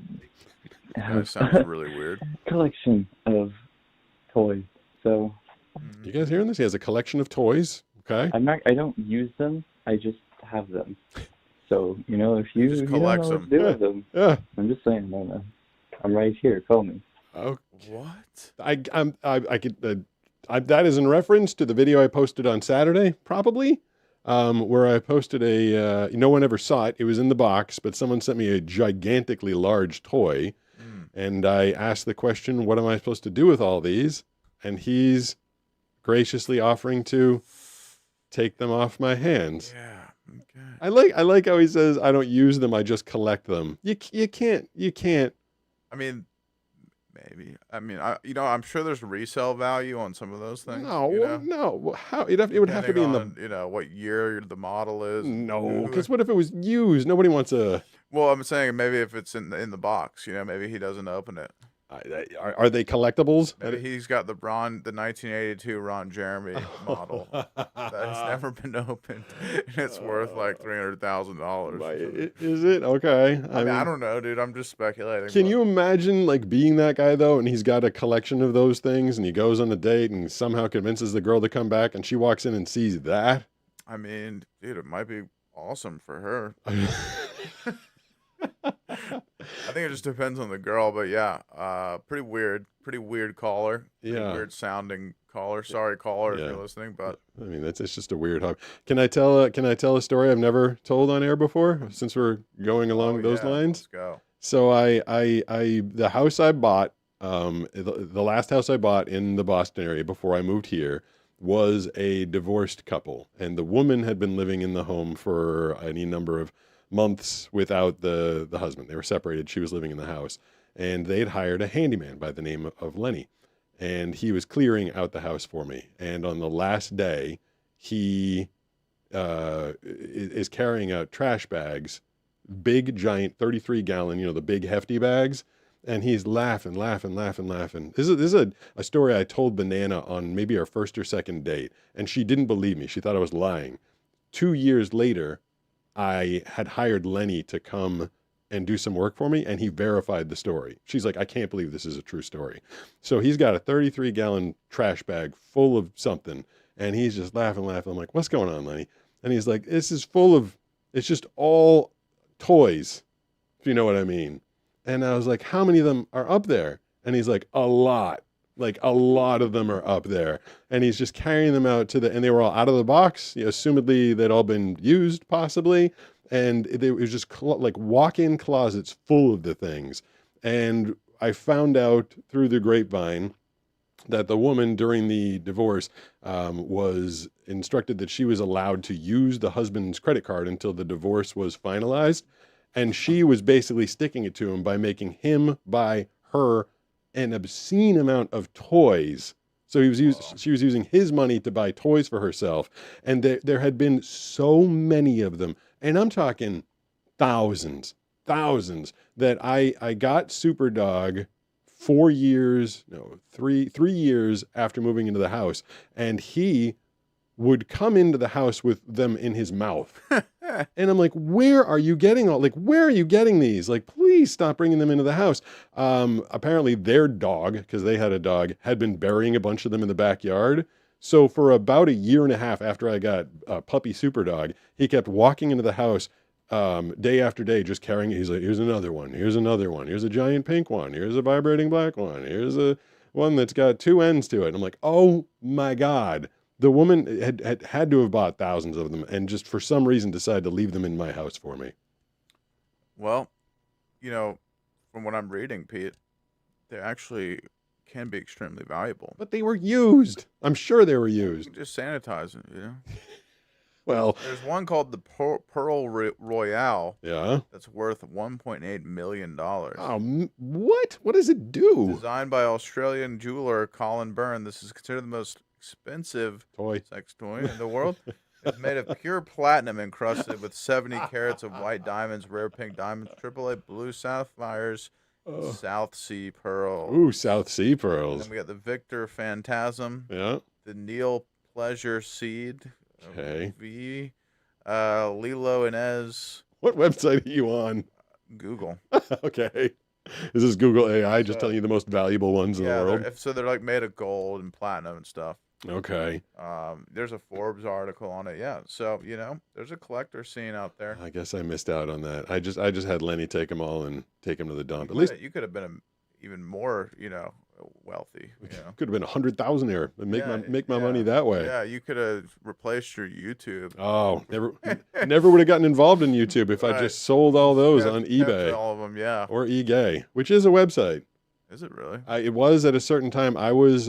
That sounds really weird. collection of toys. So You guys hearing this? He has a collection of toys. Okay. I don't use them. I just have them. So if you just don't know collects what to do with them, Yeah. I'm just saying, man, I'm right here. Call me. Oh, What? I could. That is in reference to the video I posted on Saturday, probably, where I posted no one ever saw it. It was in the box, but someone sent me a gigantically large toy, and I asked the question, "What am I supposed to do with all these?" And he's graciously offering to take them off my hands. Yeah. Okay. I like how he says, "I don't use them. I just collect them." You can't. I mean, maybe. I mean, I'm sure there's resale value on some of those things. No. How it would have to be in the Depending on, what year the model is. No, because what if it was used? Nobody wants a. Well, I'm saying maybe if it's in the box, maybe he doesn't open it. Are they collectibles? Maybe he's got the 1982 Ron Jeremy model that has never been opened, and it's worth like $300,000. Is it okay? I mean, I don't know, dude. I'm just speculating. Can you imagine like being that guy though, and he's got a collection of those things, and he goes on a date and somehow convinces the girl to come back, and she walks in and sees that? I mean, dude, it might be awesome for her. I think it just depends on the girl, but yeah, pretty weird caller. Yeah. Weird sounding caller. Sorry, caller, if you're listening, but I mean, it's just a weird hobby. Can I tell a story I've never told on air before, since we're going along those lines? Let's go. So the house I bought, the last house I bought in the Boston area before I moved here was a divorced couple, and the woman had been living in the home for any number of months without the husband. They were separated. She was living in the house, and they'd hired a handyman by the name of Lenny, and he was clearing out the house for me. And on the last day, he is carrying out trash bags, big giant 33-gallon, the big hefty bags, and he's laughing. This is a story I told Banana on maybe our first or second date, and she didn't believe me. She thought I was lying. 2 years later, I had hired Lenny to come and do some work for me, and he verified the story. She's like, I can't believe this is a true story. So he's got a 33-gallon trash bag full of something, and he's just laughing. I'm like, what's going on, Lenny? And he's like, it's just all toys, if you know what I mean. And I was like, how many of them are up there? And he's like, a lot. Like a lot of them are up there, and he's just carrying them out and they were all out of the box. Assumedly they'd all been used, possibly, and it was just like walk-in closets full of the things. And I found out through the grapevine that the woman during the divorce was instructed that she was allowed to use the husband's credit card until the divorce was finalized, and she was basically sticking it to him by making him buy her an obscene amount of toys. So she was using his money to buy toys for herself. And there had been so many of them. And I'm talking thousands, that I got Superdog 3 years after moving into the house. And he would come into the house with them in his mouth. And I'm like, where are you getting these? Like, please stop bringing them into the house. Apparently their dog, because they had a dog, had been burying a bunch of them in the backyard. So for about a year and a half after I got Puppy Superdog, he kept walking into the house, day after day, just carrying it. He's like, here's another one. Here's another one. Here's a giant pink one. Here's a vibrating black one. Here's a one that's got 2 ends to it. And I'm like, oh my God. The woman had to have bought thousands of them and just for some reason decided to leave them in my house for me. Well, from what I'm reading, Pete, they actually can be extremely valuable. But they were used. I'm sure they were You used. can just sanitize it, Well, There's one called the Pearl Royale. yeah. That's worth $1.8 million. Oh, what? What does it do? Designed by Australian jeweler Colin Byrne, this is considered the most expensive sex toy in the world. It's made of pure platinum encrusted with 70 carats of white diamonds, rare pink diamonds, AAA blue sapphires, South Sea pearl. Ooh, South Sea And pearls. then we got the Victor Phantasm. Yeah. The Neil Pleasure Seed. Okay. Lilo Inez. What website are you on? Google. Okay. Is this Google AI just telling you the most valuable ones in the world? They're like made of gold and platinum and stuff. Okay. There's a Forbes article on it. Yeah. So, there's a collector scene out there. I guess I missed out on that. I just had Lenny take them all and take them to the dump. At You least could have been even more, wealthy. could have been 100,000 and make my money that way. Yeah, you could have replaced your YouTube. Oh, never would have gotten involved in YouTube if I just sold all those on eBay. All of them, yeah. Or eGay, which is a website. Is it really? It was at a certain time. I was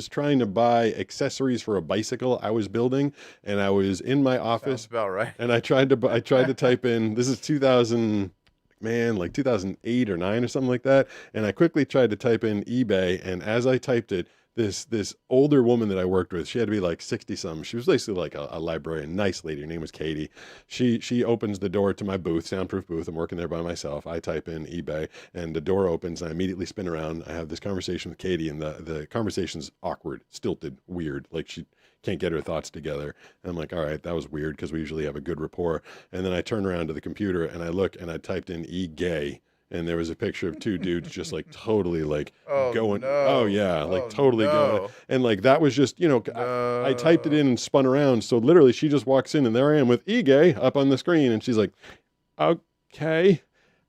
trying to buy accessories for a bicycle I was building, and I was in my office. Sounds about right. And I tried to type in. This is 2000. Man, like 2008 or 9 or something like that. And I quickly tried to type in eBay. And as I typed it, this older woman that I worked with, she had to be like 60 something. She was basically like a librarian, nice lady. Her name was Katie. She opens the door to my booth, soundproof booth. I'm working there by myself. I type in eBay and the door opens and I immediately spin around. I have this conversation with Katie and the conversation's awkward, stilted, weird. Like she can't get her thoughts together. And I'm like, all right, that was weird because we usually have a good rapport. And then I turn around to the computer and I look and I typed in e-gay. And there was a picture of 2 dudes just like totally like going. No. Oh yeah, like totally no. going. And like that was just, I typed it in and spun around. So literally she just walks in and there I am with e-gay up on the screen. And she's like, okay.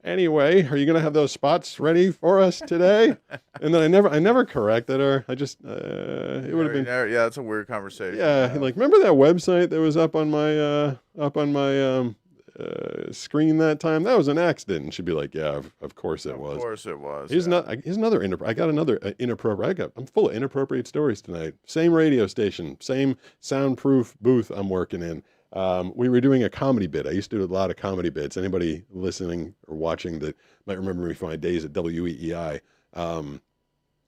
Anyway, are you going to have those spots ready for us today? And then I never corrected her. I just, it would have been. Yeah, it's a weird conversation. Yeah. Like, remember that website that was up on my screen that time? That was an accident. And she'd be like, yeah, of course it was. Of course it was. Here's another I got another inappropriate. I'm full of inappropriate stories tonight. Same radio station, same soundproof booth I'm working in. We were doing a comedy bit. I used to do a lot of comedy bits. Anybody listening or watching that might remember me from my days at WEEI.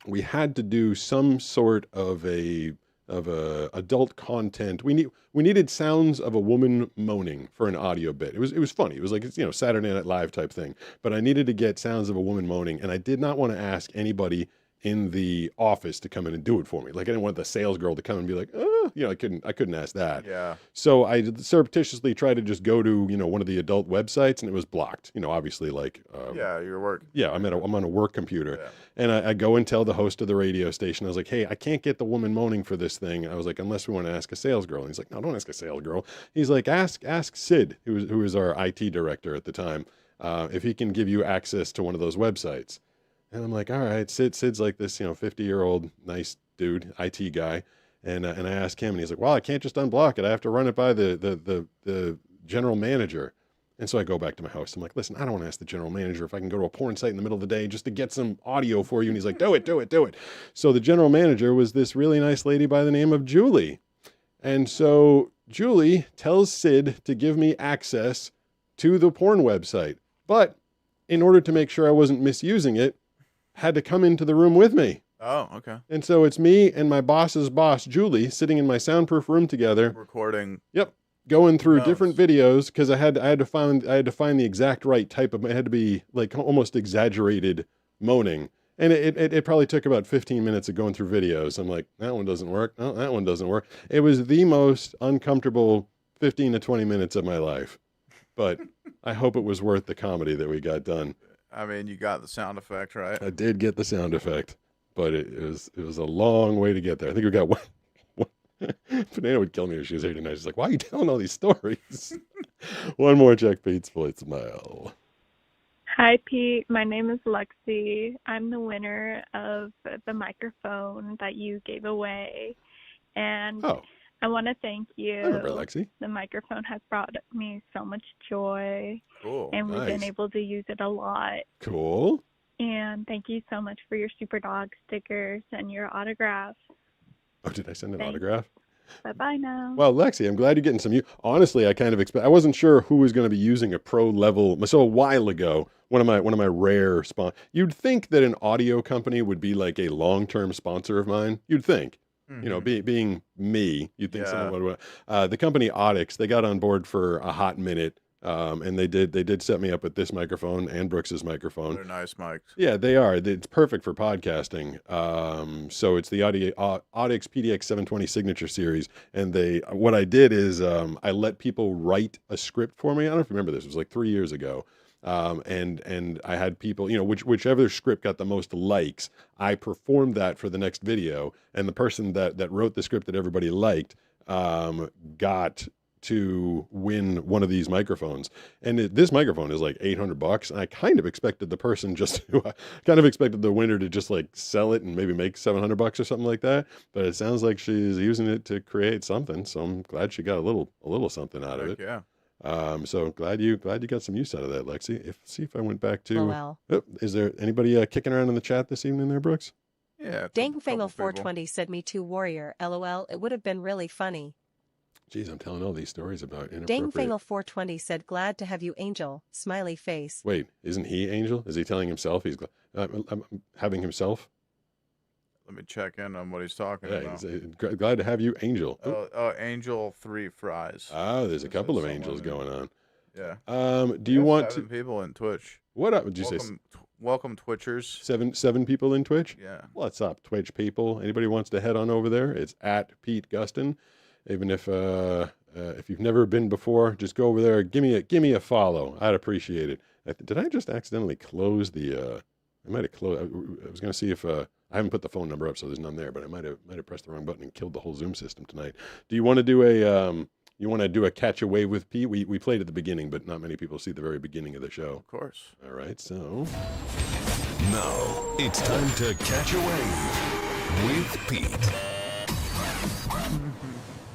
We had to do some sort of a adult content. We needed sounds of a woman moaning for an audio bit. It was funny. It was like, Saturday Night Live type thing. But I needed to get sounds of a woman moaning, and I did not want to ask anybody in the office to come in and do it for me. Like I didn't want the sales girl to come and be like, I couldn't ask that. Yeah. So I surreptitiously tried to just go to, one of the adult websites and it was blocked, obviously like, yeah, your work. Yeah. I'm on a work computer and I go and tell the host of the radio station, I was like, hey, I can't get the woman moaning for this thing. And I was like, unless we want to ask a sales girl. And he's like, no, don't ask a sales girl. He's like, ask Sid, who was our IT director at the time, if he can give you access to one of those websites. And I'm like, all right, Sid's like this, 50-year-old nice dude, IT guy. And I asked him and he's like, well, I can't just unblock it. I have to run it by the general manager. And so I go back to my house. I'm like, listen, I don't want to ask the general manager if I can go to a porn site in the middle of the day just to get some audio for you. And he's like, do it. So the general manager was this really nice lady by the name of Julie. And so Julie tells Sid to give me access to the porn website. But in order to make sure I wasn't misusing it, had to come into the room with me. Oh, okay. And so it's me and my boss's boss, Julie, sitting in my soundproof room together. Recording. Yep. Going through different videos because I had to find the exact right type of, it had to be like almost exaggerated moaning. And it probably took about 15 minutes of going through videos. I'm like, that one doesn't work. No, that one doesn't work. It was the most uncomfortable 15 to 20 minutes of my life. But I hope it was worth the comedy that we got done. I mean, you got the sound effect, right? I did get the sound effect, but it was a long way to get there. I think we got one. Banana would kill me if she was here tonight. She's like, why are you telling all these stories? One more check Pete's voicemail. Hi, Pete. My name is Lexi. I'm the winner of the microphone that you gave away. And Oh, I want to thank I remember you. Lexi. The microphone has brought me so much joy, Cool. and we've been Nice. able to use it a lot. Cool. And thank you so much for your Super Dog stickers and your autograph. Oh, did I send an Thanks. autograph? Bye-bye now. Well, Lexi, I'm glad you're getting some. Honestly, I kind of I wasn't sure who was going to be using a pro level. So a while ago, one of my rare You'd think that an audio company would be like a long-term sponsor of mine. You'd think. You know, being me, you'd think someone would. The company Audix, they got on board for a hot minute, and they did set me up with this microphone and Brooks's microphone. They're nice mics. Yeah, they are. It's perfect for podcasting. So it's the Audix PDX 720 Signature Series, and what I did is I let people write a script for me. I don't know if you remember this. It was like 3 years ago. And I had people, whichever script got the most likes, I performed that for the next video, and the person that wrote the script that everybody liked got to win one of these microphones. And this microphone is like $800, and I kind of expected the person expected the winner to just like sell it and maybe make $700 or something like that. But it sounds like she's using it to create something, so I'm glad she got a little something out of it. Yeah. So glad you got some use out of that, Lexi. See if I went back to. Lol. Oh, is there anybody kicking around in the chat this evening there, Brooks? Yeah. Dangfangle420 said me too, Warrior. LOL. It would have been really funny. Jeez, I'm telling all these stories about Inappropriate. Dangfangle420 said glad to have you, Angel. Smiley face. Wait, isn't he Angel? Is he telling himself he's I'm having himself? Let me check in on what he's talking Yeah, about. he's, glad to have you, Angel. Angel 3 fries. Oh, there's a couple of angels going on. Yeah. Do you want 7 people in Twitch? What up? Did you say welcome Twitchers? Seven people in Twitch? Yeah. What's up, Twitch people? Anybody wants to head on over there? It's at Pete Gustin. Even if you've never been before, just go over there. Give me a follow. I'd appreciate it. Did I just accidentally close the? I might have closed. I was going to see if I haven't put the phone number up, so there's none there. But I might have pressed the wrong button and killed the whole Zoom system tonight. Do you want to do a catch a wave with Pete? We played at the beginning, but not many people see the very beginning of the show. Of course. All right, so now it's time to catch a wave with Pete.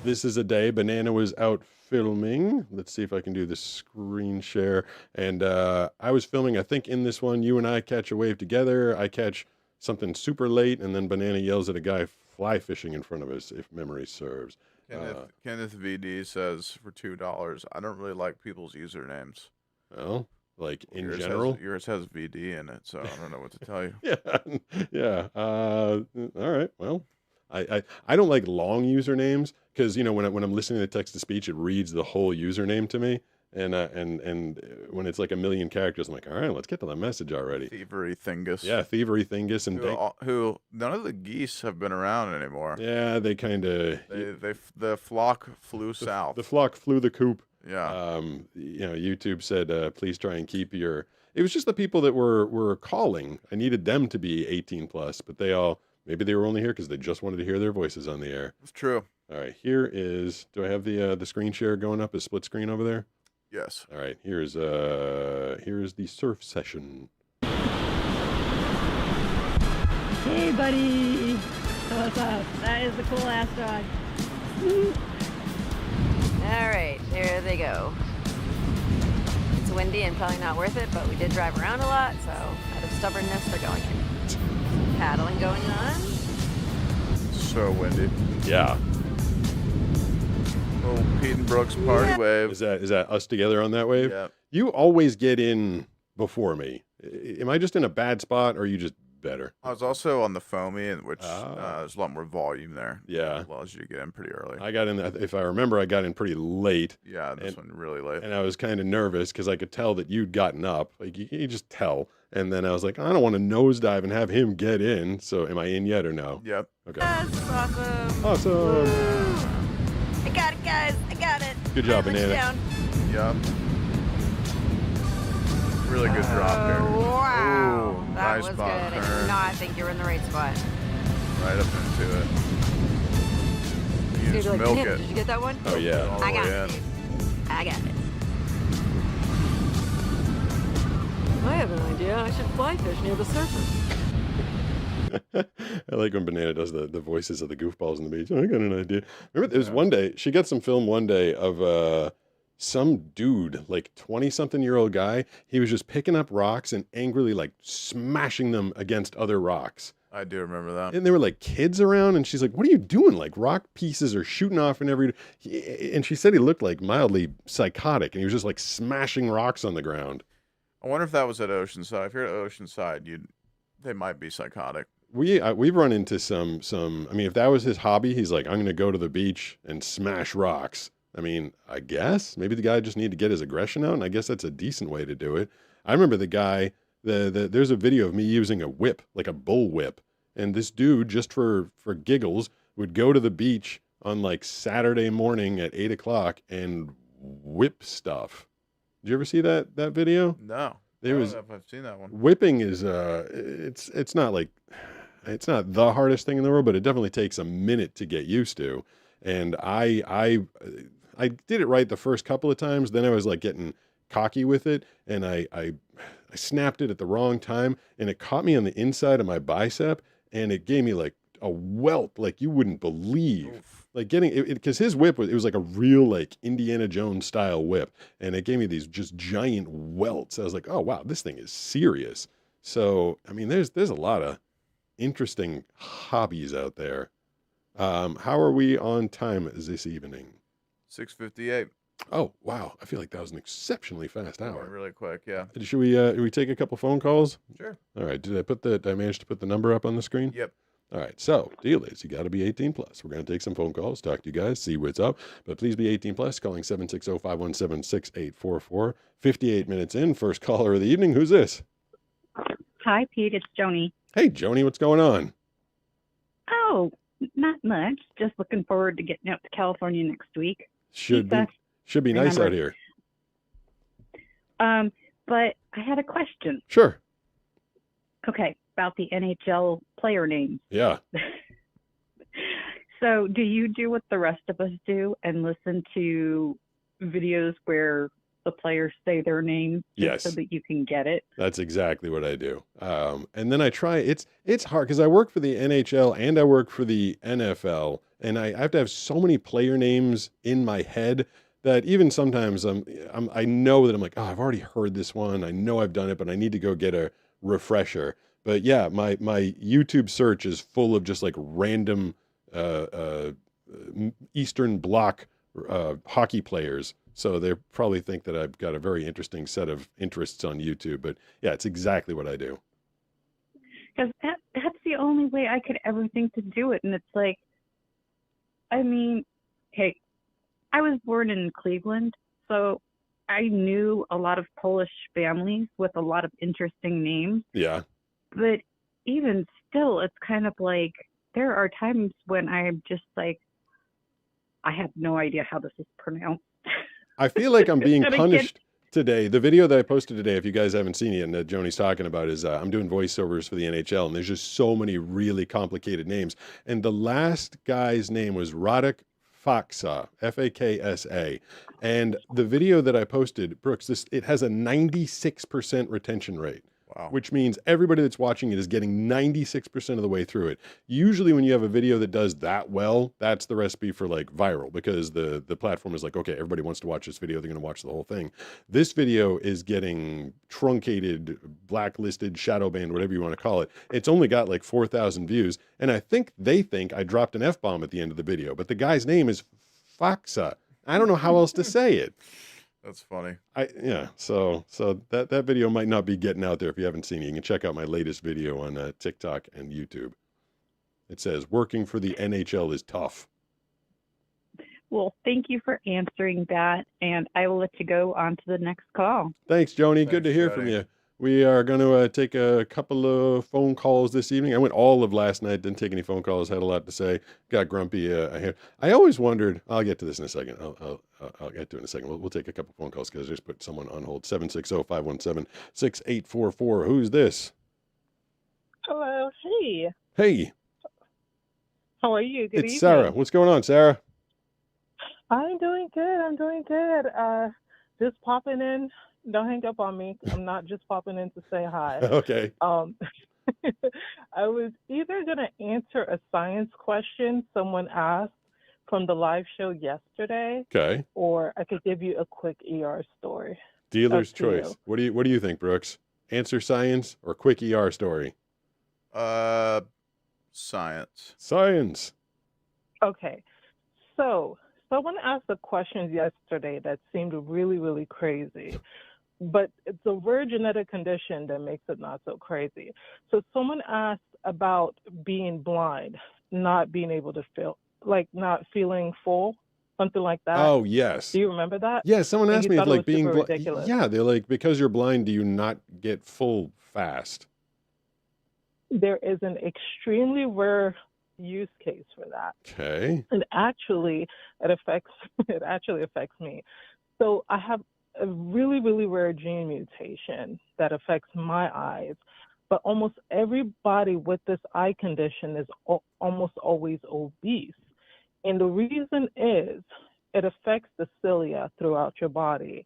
This is a day Banana was out filming. Let's see if I can do the screen share. And I was filming, I think in this one, you and I catch a wave together. I catch something super late, and then Banana yells at a guy fly fishing in front of us, if memory serves. Kenneth VD says for $2, I don't really like people's usernames. Well, like in yours general? Yours has VD in it, so I don't know what to tell you. Yeah. All right, well. I don't like long usernames because when I'm listening to text to speech, it reads the whole username to me, and when it's like a million characters, I'm like, all right, let's get to the message already. Thievery Thingus. Yeah, Thievery Thingus, and who none of the geese have been around anymore. Yeah, they kind of the flock flew south. The flock flew the coop. Yeah. YouTube said please try and keep your. It was just the people that were calling. I needed them to be 18 plus, but maybe they were only here because they just wanted to hear their voices on the air. It's true. All right, here is. Do I have the screen share going up as split screen over there? Yes. All right, here's the surf session. Hey, buddy. What's up? That is a cool ass dog. All right, there they go. It's windy and probably not worth it, but we did drive around a lot, so out of stubbornness, they're going in. Paddling going on. So windy. Yeah. Little Pete and Brooks party wave. Is that us together on that wave? Yeah. You always get in before me. Am I just in a bad spot, or are you just better? I was also on the foamy, which there's a lot more volume there. Yeah. It allows you to get in pretty early. I got in, if I remember, I got in pretty late. Yeah, this one really late. And I was kind of nervous because I could tell that you'd gotten up. Like, you just tell. And then I was like, I don't want to nosedive and have him get in. So am I in yet or no? Yep. Okay. That's awesome. Awesome. Woo. I got it, guys. I got it. Good job, Banana. Down. Yep. Really good drop here. Wow. Ooh, That nice was bottom good. I turn. did not think you were in the right spot. Right up into it. You Dude, just like, milk Nick, it. Did you get that one? Oh, yeah. All the I got way it, in. dude. I got it. I have an idea. I should fly fish near the surface. I like when Banana does the voices of the goofballs on the beach. I got an idea. Remember, there was one day, she got some film one day of some dude, like 20-something-year-old guy. He was just picking up rocks and angrily, like, smashing them against other rocks. I do remember that. And there were, like, kids around, and she's like, what are you doing? Like, rock pieces are shooting off in every... And she said he looked, like, mildly psychotic, and he was just, like, smashing rocks on the ground. I wonder if that was at Oceanside. If you're at Oceanside, they might be psychotic. We've run into some. I mean, if that was his hobby, he's like, I'm going to go to the beach and smash rocks. I mean, I guess maybe the guy just needed to get his aggression out, and I guess that's a decent way to do it. I remember the guy. There's a video of me using a whip, like a bull whip, and this dude, just for giggles, would go to the beach on like Saturday morning at 8 o'clock and whip stuff. Did you ever see that video? No. There I don't was. know if I've seen that one. Whipping is it's not like. It's not the hardest thing in the world, but it definitely takes a minute to get used to. And I did it right the first couple of times. Then I was like getting cocky with it, and I snapped it at the wrong time, and it caught me on the inside of my bicep, and it gave me like a welt like you wouldn't believe. Oof. Like getting it because his whip was like a real like Indiana Jones style whip, and it gave me these just giant welts. I was like, oh wow, this thing is serious. So I mean, there's a lot of interesting hobbies out there. How are we on time this evening? 6:58. Oh wow, I feel like that was an exceptionally fast hour. Really quick, yeah. Should we take a couple phone calls? Sure. All right. Did I manage to put the number up on the screen? Yep. All right. So deal is you got to be 18 plus. We're going to take some phone calls, talk to you guys, see what's up. But please be 18 plus. Calling 760-517-6844. 58 minutes in. First caller of the evening. Who's this? Hi, Pete. It's Joni. Hey, Joni. What's going on? Oh, not much. Just looking forward to getting out to California next week. Should be nice out here. But I had a question. Sure. Okay, about the NHL player names. Yeah. So, do you do what the rest of us do and listen to videos where the players say their name yes, so that you can get it? That's exactly what I do. And then I try. It's hard because I work for the NHL and I work for the NFL, and I have to have so many player names in my head that even sometimes I know that I'm like, oh, I've already heard this one. I know I've done it, but I need to go get a refresher. But yeah, my YouTube search is full of just like random Eastern Bloc hockey players. So they probably think that I've got a very interesting set of interests on YouTube. But yeah, it's exactly what I do. Because that's the only way I could ever think to do it. And it's like, I mean, hey, I was born in Cleveland, so I knew a lot of Polish families with a lot of interesting names. Yeah. But even still, it's kind of like there are times when I'm just like, I have no idea how this is pronounced. I feel like I'm being punished today. The video that I posted today, if you guys haven't seen it and that Joni's talking about, is I'm doing voiceovers for the NHL, and there's just so many really complicated names. And the last guy's name was Radek Faksa, Faksa. And the video that I posted, Brooks, it has a 96% retention rate. Wow. Which means everybody that's watching it is getting 96% of the way through it. Usually when you have a video that does that well, that's the recipe for like viral, because the platform is like, okay, everybody wants to watch this video. They're going to watch the whole thing. This video is getting truncated, blacklisted, shadow banned, whatever you want to call it. It's only got like 4,000 views. And I think they think I dropped an F-bomb at the end of the video, but the guy's name is Faksa. I don't know how else to say it. That's funny. So that video might not be getting out there if you haven't seen it. You can check out my latest video on TikTok and YouTube. It says, working for the NHL is tough. Well, thank you for answering that, and I will let you go on to the next call. Thanks, Joni. Good to hear from you. We are going to take a couple of phone calls this evening. I went all of last night, didn't take any phone calls, had a lot to say, got grumpy. I always wondered, I'll get to this in a second. I'll get to it in a second. We'll take a couple phone calls because I just put someone on hold. 760-517-6844. Who's this? Hello. Hey. Hey. How are you? Good It's evening. Sarah. What's going on, Sarah? I'm doing good. Just popping in Don't hang up on me. I'm not just popping in to say hi. Okay. I was either going to answer a science question someone asked from the live show yesterday, Okay. or I could give you a quick ER story. Dealer's Up to choice. you. What do you think, Brooks? Answer science or quick ER story? Science. Science. Okay. So someone asked a question yesterday that seemed really, really crazy, but it's a rare genetic condition that makes it not so crazy. So someone asked about being blind, not being able to feel, like not feeling full, something like that. Oh, yes. Do you remember that? Yeah, someone And asked you me if thought it like was being super blind. ridiculous. Yeah, they're like, because you're blind, do you not get full fast? There is an extremely rare use case for that. Okay. And actually, it actually affects me. So I have a really, really rare gene mutation that affects my eyes, but almost everybody with this eye condition is almost always obese. And the reason is it affects the cilia throughout your body.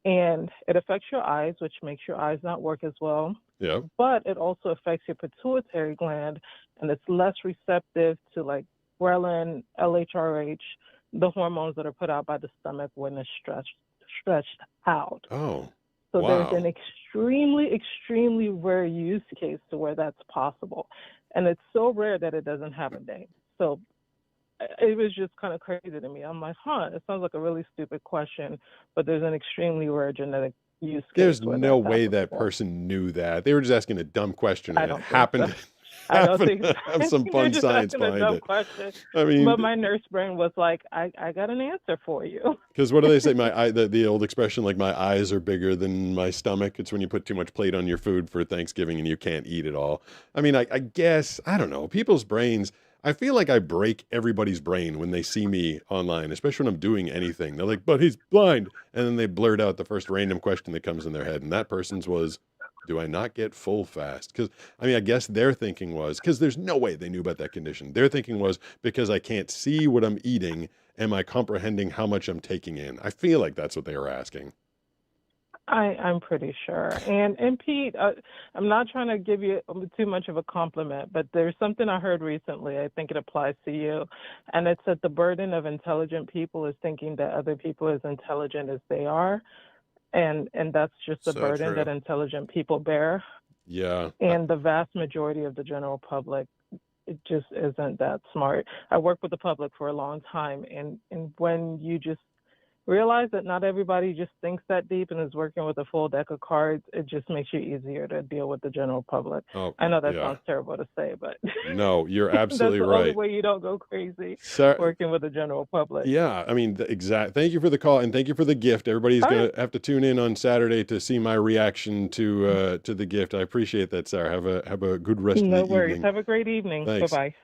And it affects your eyes, which makes your eyes not work as well. Yeah. But it also affects your pituitary gland, and it's less receptive to like ghrelin, LHRH, the hormones that are put out by the stomach when it's stretched out. Oh. So wow. there's an extremely, extremely rare use case to where that's possible. And it's so rare that it doesn't happen day. So it was just kind of crazy to me. I'm like, it sounds like a really stupid question, but there's an extremely rare genetic use case. There's where no that's way that applicable. person knew that. They were just asking a dumb question, I and it don't think happened. so. I don't think to have some They're fun just science asking a behind dumb it. question. I mean, But my nurse brain was like, I got an answer for you. because what do they say? The old expression, like my eyes are bigger than my stomach. It's when you put too much plate on your food for Thanksgiving and you can't eat it all. I mean, I guess, I don't know. People's brains, I feel like I break everybody's brain when they see me online, especially when I'm doing anything. They're like, but he's blind. And then they blurt out the first random question that comes in their head. And that person's was, do I not get full fast? Because, I mean, I guess their thinking was, because there's no way they knew about that condition. Their thinking was, because I can't see what I'm eating, am I comprehending how much I'm taking in? I feel like that's what they were asking. I'm pretty sure. And Pete, I'm not trying to give you too much of a compliment, but there's something I heard recently. I think it applies to you. And it's that the burden of intelligent people is thinking that other people as intelligent as they are. And that's just the So burden true. that intelligent people bear. Yeah. And the vast majority of the general public, it just isn't that smart. I worked with the public for a long time, and when you just realize that not everybody just thinks that deep and is working with a full deck of cards, it just makes you easier to deal with the general public. Oh, I know that yeah. sounds terrible to say, but No, you're absolutely that's the only right. way you don't go crazy Sir, working with the general public. yeah, I mean, exact. Thank you for the call and thank you for the gift. Everybody's All gonna have to tune in on Saturday to see my reaction to the gift. I appreciate that, Sarah. Have a good rest No of the worries. evening. Have a great evening. Thanks. Bye-bye.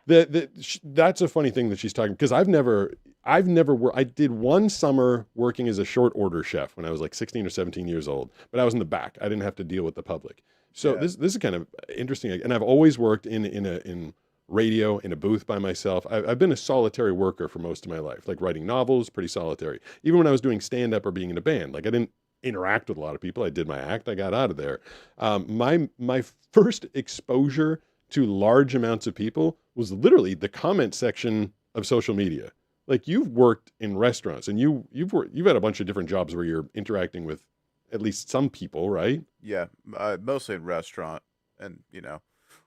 That's a funny thing that she's talking, because I've never I did one summer working as a short order chef when I was like 16 or 17 years old, but I was in the back. I didn't have to deal with the public. So Yeah. this is kind of interesting. And I've always worked in radio, in a booth by myself. I've been a solitary worker for most of my life, like writing novels, pretty solitary. Even when I was doing stand-up or being in a band, like I didn't interact with a lot of people. I did my act, I got out of there. My first exposure to large amounts of people was literally the comment section of social media. Like, you've worked in restaurants and you've had a bunch of different jobs where you're interacting with at least some people, right? Yeah, mostly in restaurant, and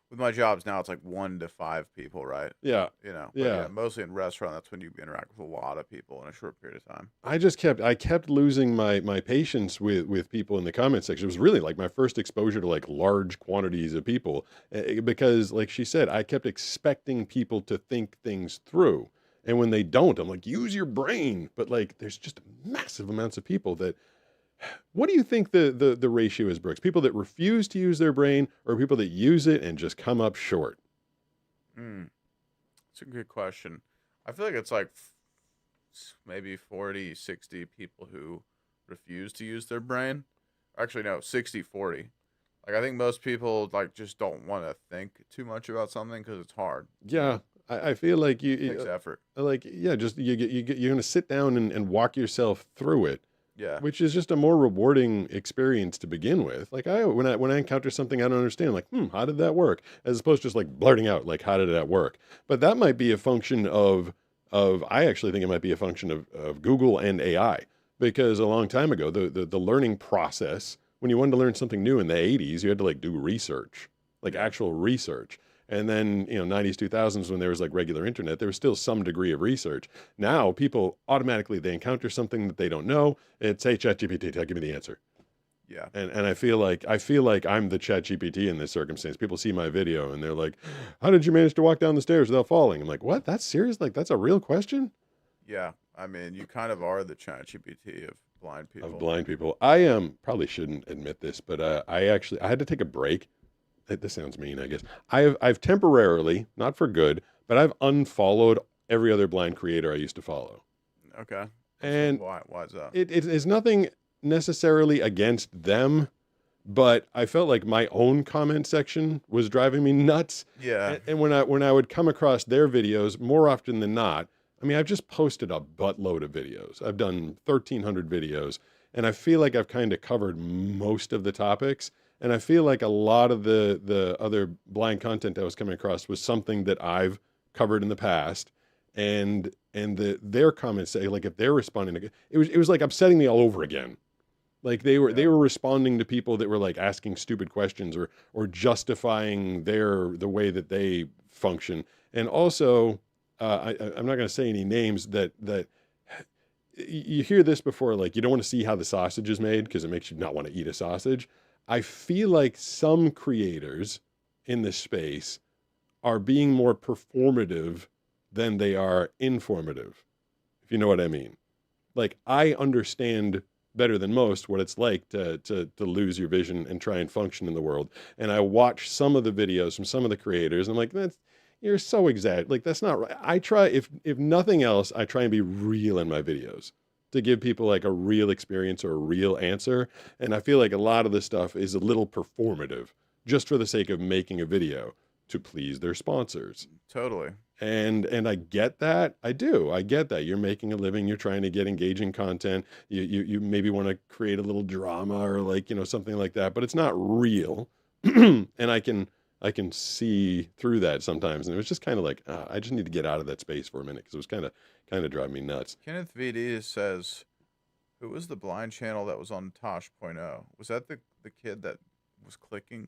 with my jobs now, it's like 1 to 5 people, right? Yeah. But Yeah. mostly in restaurant, that's when you interact with a lot of people in a short period of time. I kept losing my patience with people in the comment section. It was really like my first exposure to like large quantities of people, because like she said, I kept expecting people to think things through. And when they don't, I'm like, use your brain. But like, there's just massive amounts of people that, what do you think the ratio is, Brooks? People that refuse to use their brain, or people that use it and just come up short? It's a good question. I feel like it's like maybe 40, 60 people who refuse to use their brain. Actually, no, 60-40. Like, I think most people like just don't want to think too much about something because it's hard. Yeah. I feel like It takes effort. like, yeah, just you're going to sit down and walk yourself through it. Yeah. Which is just a more rewarding experience to begin with. Like when I encounter something I don't understand, like, how did that work? As opposed to just like blurting out, like, how did that work? But that might be a function of I actually think it might be a function of Google and AI. Because a long time ago, the learning process, when you wanted to learn something new in the 80s, you had to like do research, like actual research. And then, 90s, 2000s, when there was like regular internet, there was still some degree of research. Now people automatically, they encounter something that they don't know. It's, hey, ChatGPT, give me the answer. Yeah. And I feel like I'm the ChatGPT in this circumstance. People see my video and they're like, how did you manage to walk down the stairs without falling? I'm like, what? That's serious? Like, that's a real question? Yeah. I mean, you kind of are the ChatGPT of blind people. I probably shouldn't admit this, but I had to take a break. This sounds mean, I guess. I've temporarily, not for good, but I've unfollowed every other blind creator I used to follow. Okay. And so why is that? It is nothing necessarily against them, but I felt like my own comment section was driving me nuts. Yeah. And when I would come across their videos, more often than not, I mean, I've just posted a buttload of videos. I've done 1,300 videos, and I feel like I've kind of covered most of the topics. And I feel like a lot of the other blind content I was coming across was something that I've covered in the past. And their comments say, like, if they're responding to it was like upsetting me all over again. Like they were responding to people that were like asking stupid questions or justifying the way that they function. And also, I'm not going to say any names that you hear this before, like, you don't want to see how the sausage is made because it makes you not want to eat a sausage. I feel like some creators in this space are being more performative than they are informative, if you know what I mean. Like, I understand better than most what it's like to lose your vision and try and function in the world. And I watch some of the videos from some of the creators, and I'm like, you're so exaggerated. Like, that's not right. I try, if nothing else, I try and be real in my videos, to give people like a real experience or a real answer. And I feel like a lot of this stuff is a little performative just for the sake of making a video to please their sponsors. Totally. And I get that. I do. I get that. You're making a living. You're trying to get engaging content. You maybe want to create a little drama or like, something like that, but it's not real. And I can see through that sometimes. And it was just kind of like, I just need to get out of that space for a minute because it was kind of driving me nuts. Kenneth VD says, who was the blind channel that was on Tosh.0? Was that the kid that was clicking?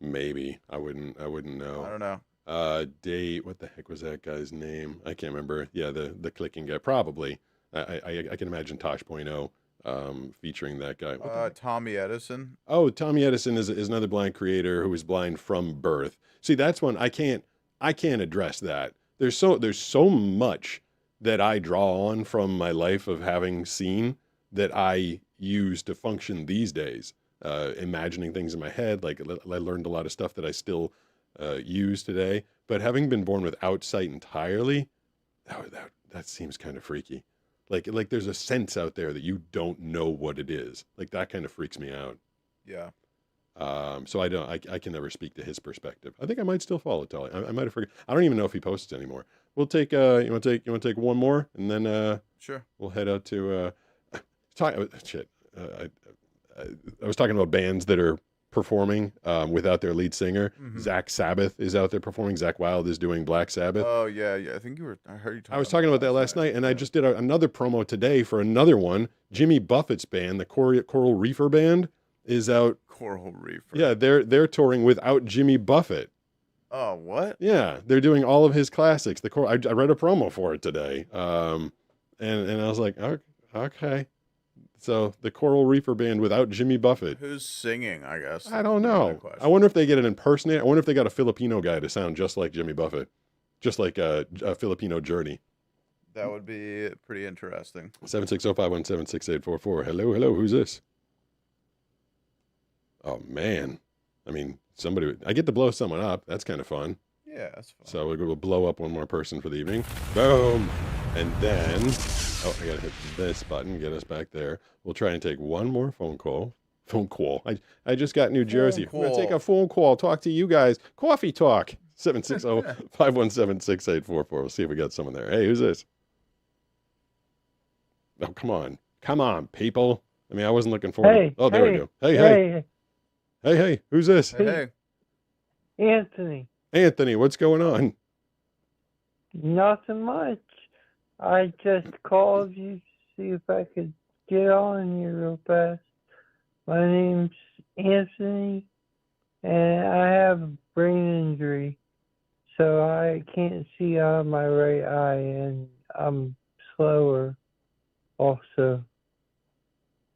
Maybe. I wouldn't know. I don't know. What the heck was that guy's name? I can't remember. Yeah, the clicking guy. Probably. I can imagine Tosh.0 featuring that guy. Tommy Edison. Oh, Tommy Edison is another blind creator who was blind from birth. See, that's one I can't address that. There's so much that I draw on from my life of having seen that I use to function these days. Imagining things in my head, like I learned a lot of stuff that I still use today. But having been born without sight entirely, that seems kind of freaky. Like there's a sense out there that you don't know what it is. Like that kind of freaks me out. Yeah. So I can never speak to his perspective. I think I might still follow Tully. I might have forgotten. I don't even know if he posts anymore. We'll take you want to take one more and then sure. We'll head out to shit. I was talking about bands that are performing without their lead singer. Mm-hmm. Zach Sabbath is out there performing. Zach Wild is doing Black Sabbath. Oh yeah. I think I heard you talking. I was talking about that last night, and I just did another promo today for another one. Jimmy Buffett's band, the Coral Reefer Band, is out. Coral Reefer. Yeah, they're touring without Jimmy Buffett. Oh, what? Yeah, they're doing all of his classics. I read a promo for it today, and I was like, okay. So the Coral Reefer Band without Jimmy Buffett. Who's singing, I guess? I don't know. I wonder if they get an impersonator. I wonder if they got a Filipino guy to sound just like Jimmy Buffett, just like a Filipino Journey. That would be pretty interesting. 760-517-6844. Hello. Who's this? Oh, man. I mean, I get to blow someone up. That's kind of fun. Yeah, that's fun. So we'll blow up one more person for the evening. Boom. And then, I got to hit this button, get us back there. We'll try and take one more phone call. I just got New Jersey. We're going to take a phone call, talk to you guys. Coffee talk. 760-517-6844. We'll see if we got someone there. Hey, who's this? Oh, come on. Come on, people. I mean, I wasn't looking forward. Hey, oh, there we hey, go. Hey, hey, hey. Who's this? Hey. Anthony. Anthony, what's going on? Nothing much. I just called you to see if I could get on here real fast. My name's Anthony, and I have a brain injury, so I can't see out of my right eye, and I'm slower also.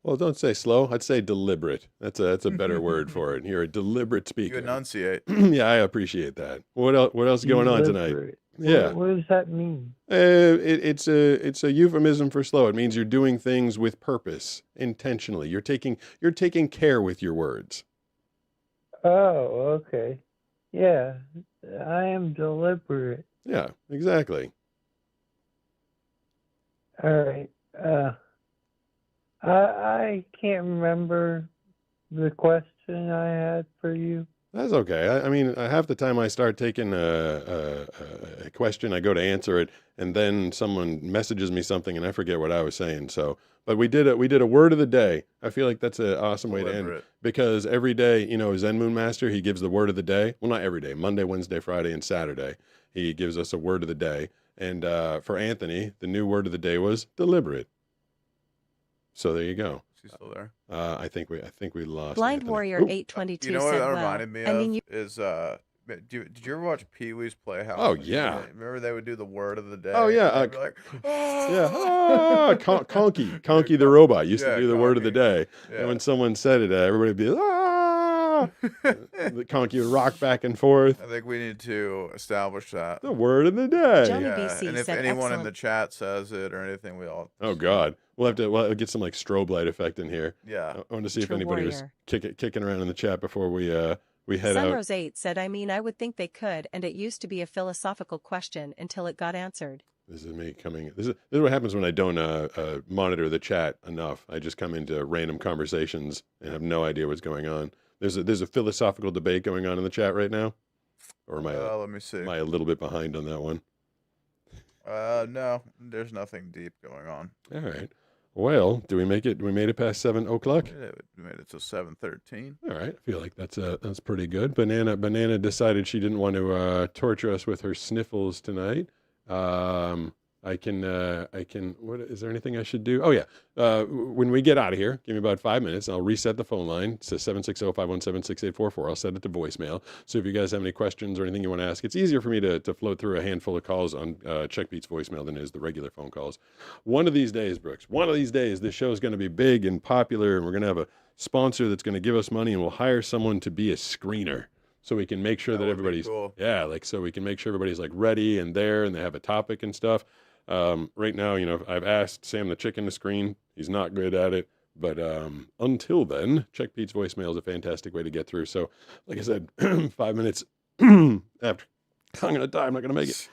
Well, don't say slow. I'd say deliberate. That's a better word for it. You're a deliberate speaker. You enunciate. Yeah, I appreciate that. What else is going on tonight? Deliberate. Yeah. What does that mean? It's a euphemism for slow. It means you're doing things with purpose, intentionally. You're taking care with your words. Oh, okay. Yeah, I am deliberate. Yeah, exactly. All right. I can't remember the question I had for you. That's okay. I mean, half the time I start taking a question, I go to answer it, and then someone messages me something, and I forget what I was saying. So, but we did a word of the day. I feel like that's an awesome way to end, because every day, Zen Moon Master, he gives the word of the day. Well, not every day. Monday, Wednesday, Friday, and Saturday, he gives us a word of the day. And for Anthony, the new word of the day was deliberate. So there you go. She's still there. I think we lost. Blind Anthony. Warrior Ooh. 822 You know what said, that well, reminded me I of mean, is did you ever watch Pee-wee's Playhouse? Oh, yeah. Remember they would do the word of the day? Oh, yeah. They'd be like, Yeah. Conky the robot used to do the word of the day. Yeah. And when someone said it, everybody would be, the Conky would rock back and forth. I think we need to establish that. The word of the day. Johnny Yeah. BC And if said anyone in excellent. the chat says it or anything, we all. Oh, God. We'll get some like strobe light effect in here. Yeah. I want to see if True anybody warrior. was kicking around in the chat before we head out. Sunrose 8 said, I mean, I would think they could, and it used to be a philosophical question until it got answered. This is me coming. This is what happens when I don't monitor the chat enough. I just come into random conversations and have no idea what's going on. There's a philosophical debate going on in the chat right now, or am I? Let me see. Am I a little bit behind on that one? No, there's nothing deep going on. All right. Well, we made it past 7 o'clock? We made it to 7:13. All right. I feel like that's pretty good. Banana decided she didn't want to torture us with her sniffles tonight. I can, what, is there anything I should do? Oh yeah. When we get out of here, give me about 5 minutes. I'll reset the phone line. It says 760-517-6844. I'll set it to voicemail. So if you guys have any questions or anything you want to ask, it's easier for me to float through a handful of calls on Checkbeat's voicemail than it is the regular phone calls. One of these days, Brooks, this show is going to be big and popular, and we're going to have a sponsor that's going to give us money, and we'll hire someone to be a screener. So we can make sure that everybody's, cool. so we can make sure everybody's like ready and there, and they have a topic and stuff. Right now, I've asked Sam the Chicken to screen. He's not good at it, but until then, Check Pete's voicemail is a fantastic way to get through. So, like I said, 5 minutes after, I'm gonna die. I'm not gonna make it.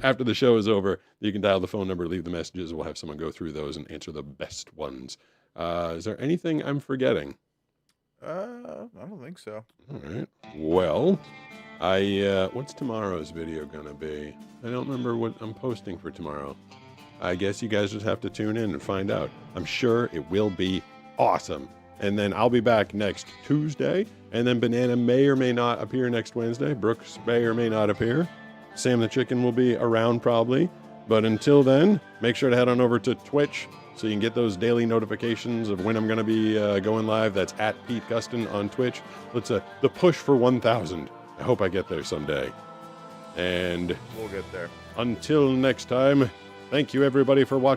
After the show is over, you can dial the phone number, leave the messages. We'll have someone go through those and answer the best ones. Is there anything I'm forgetting? I don't think so. All right. Well, what's tomorrow's video gonna be? I don't remember what I'm posting for tomorrow. I guess you guys just have to tune in and find out. I'm sure it will be awesome. And then I'll be back next Tuesday. And then Banana may or may not appear next Wednesday. Brooks may or may not appear. Sam the Chicken will be around probably. But until then, make sure to head on over to Twitch so you can get those daily notifications of when I'm going to be going live. That's at Pete Gustin on Twitch. Let's the push for 1,000. I hope I get there someday. And we'll get there. Until next time, thank you everybody for watching.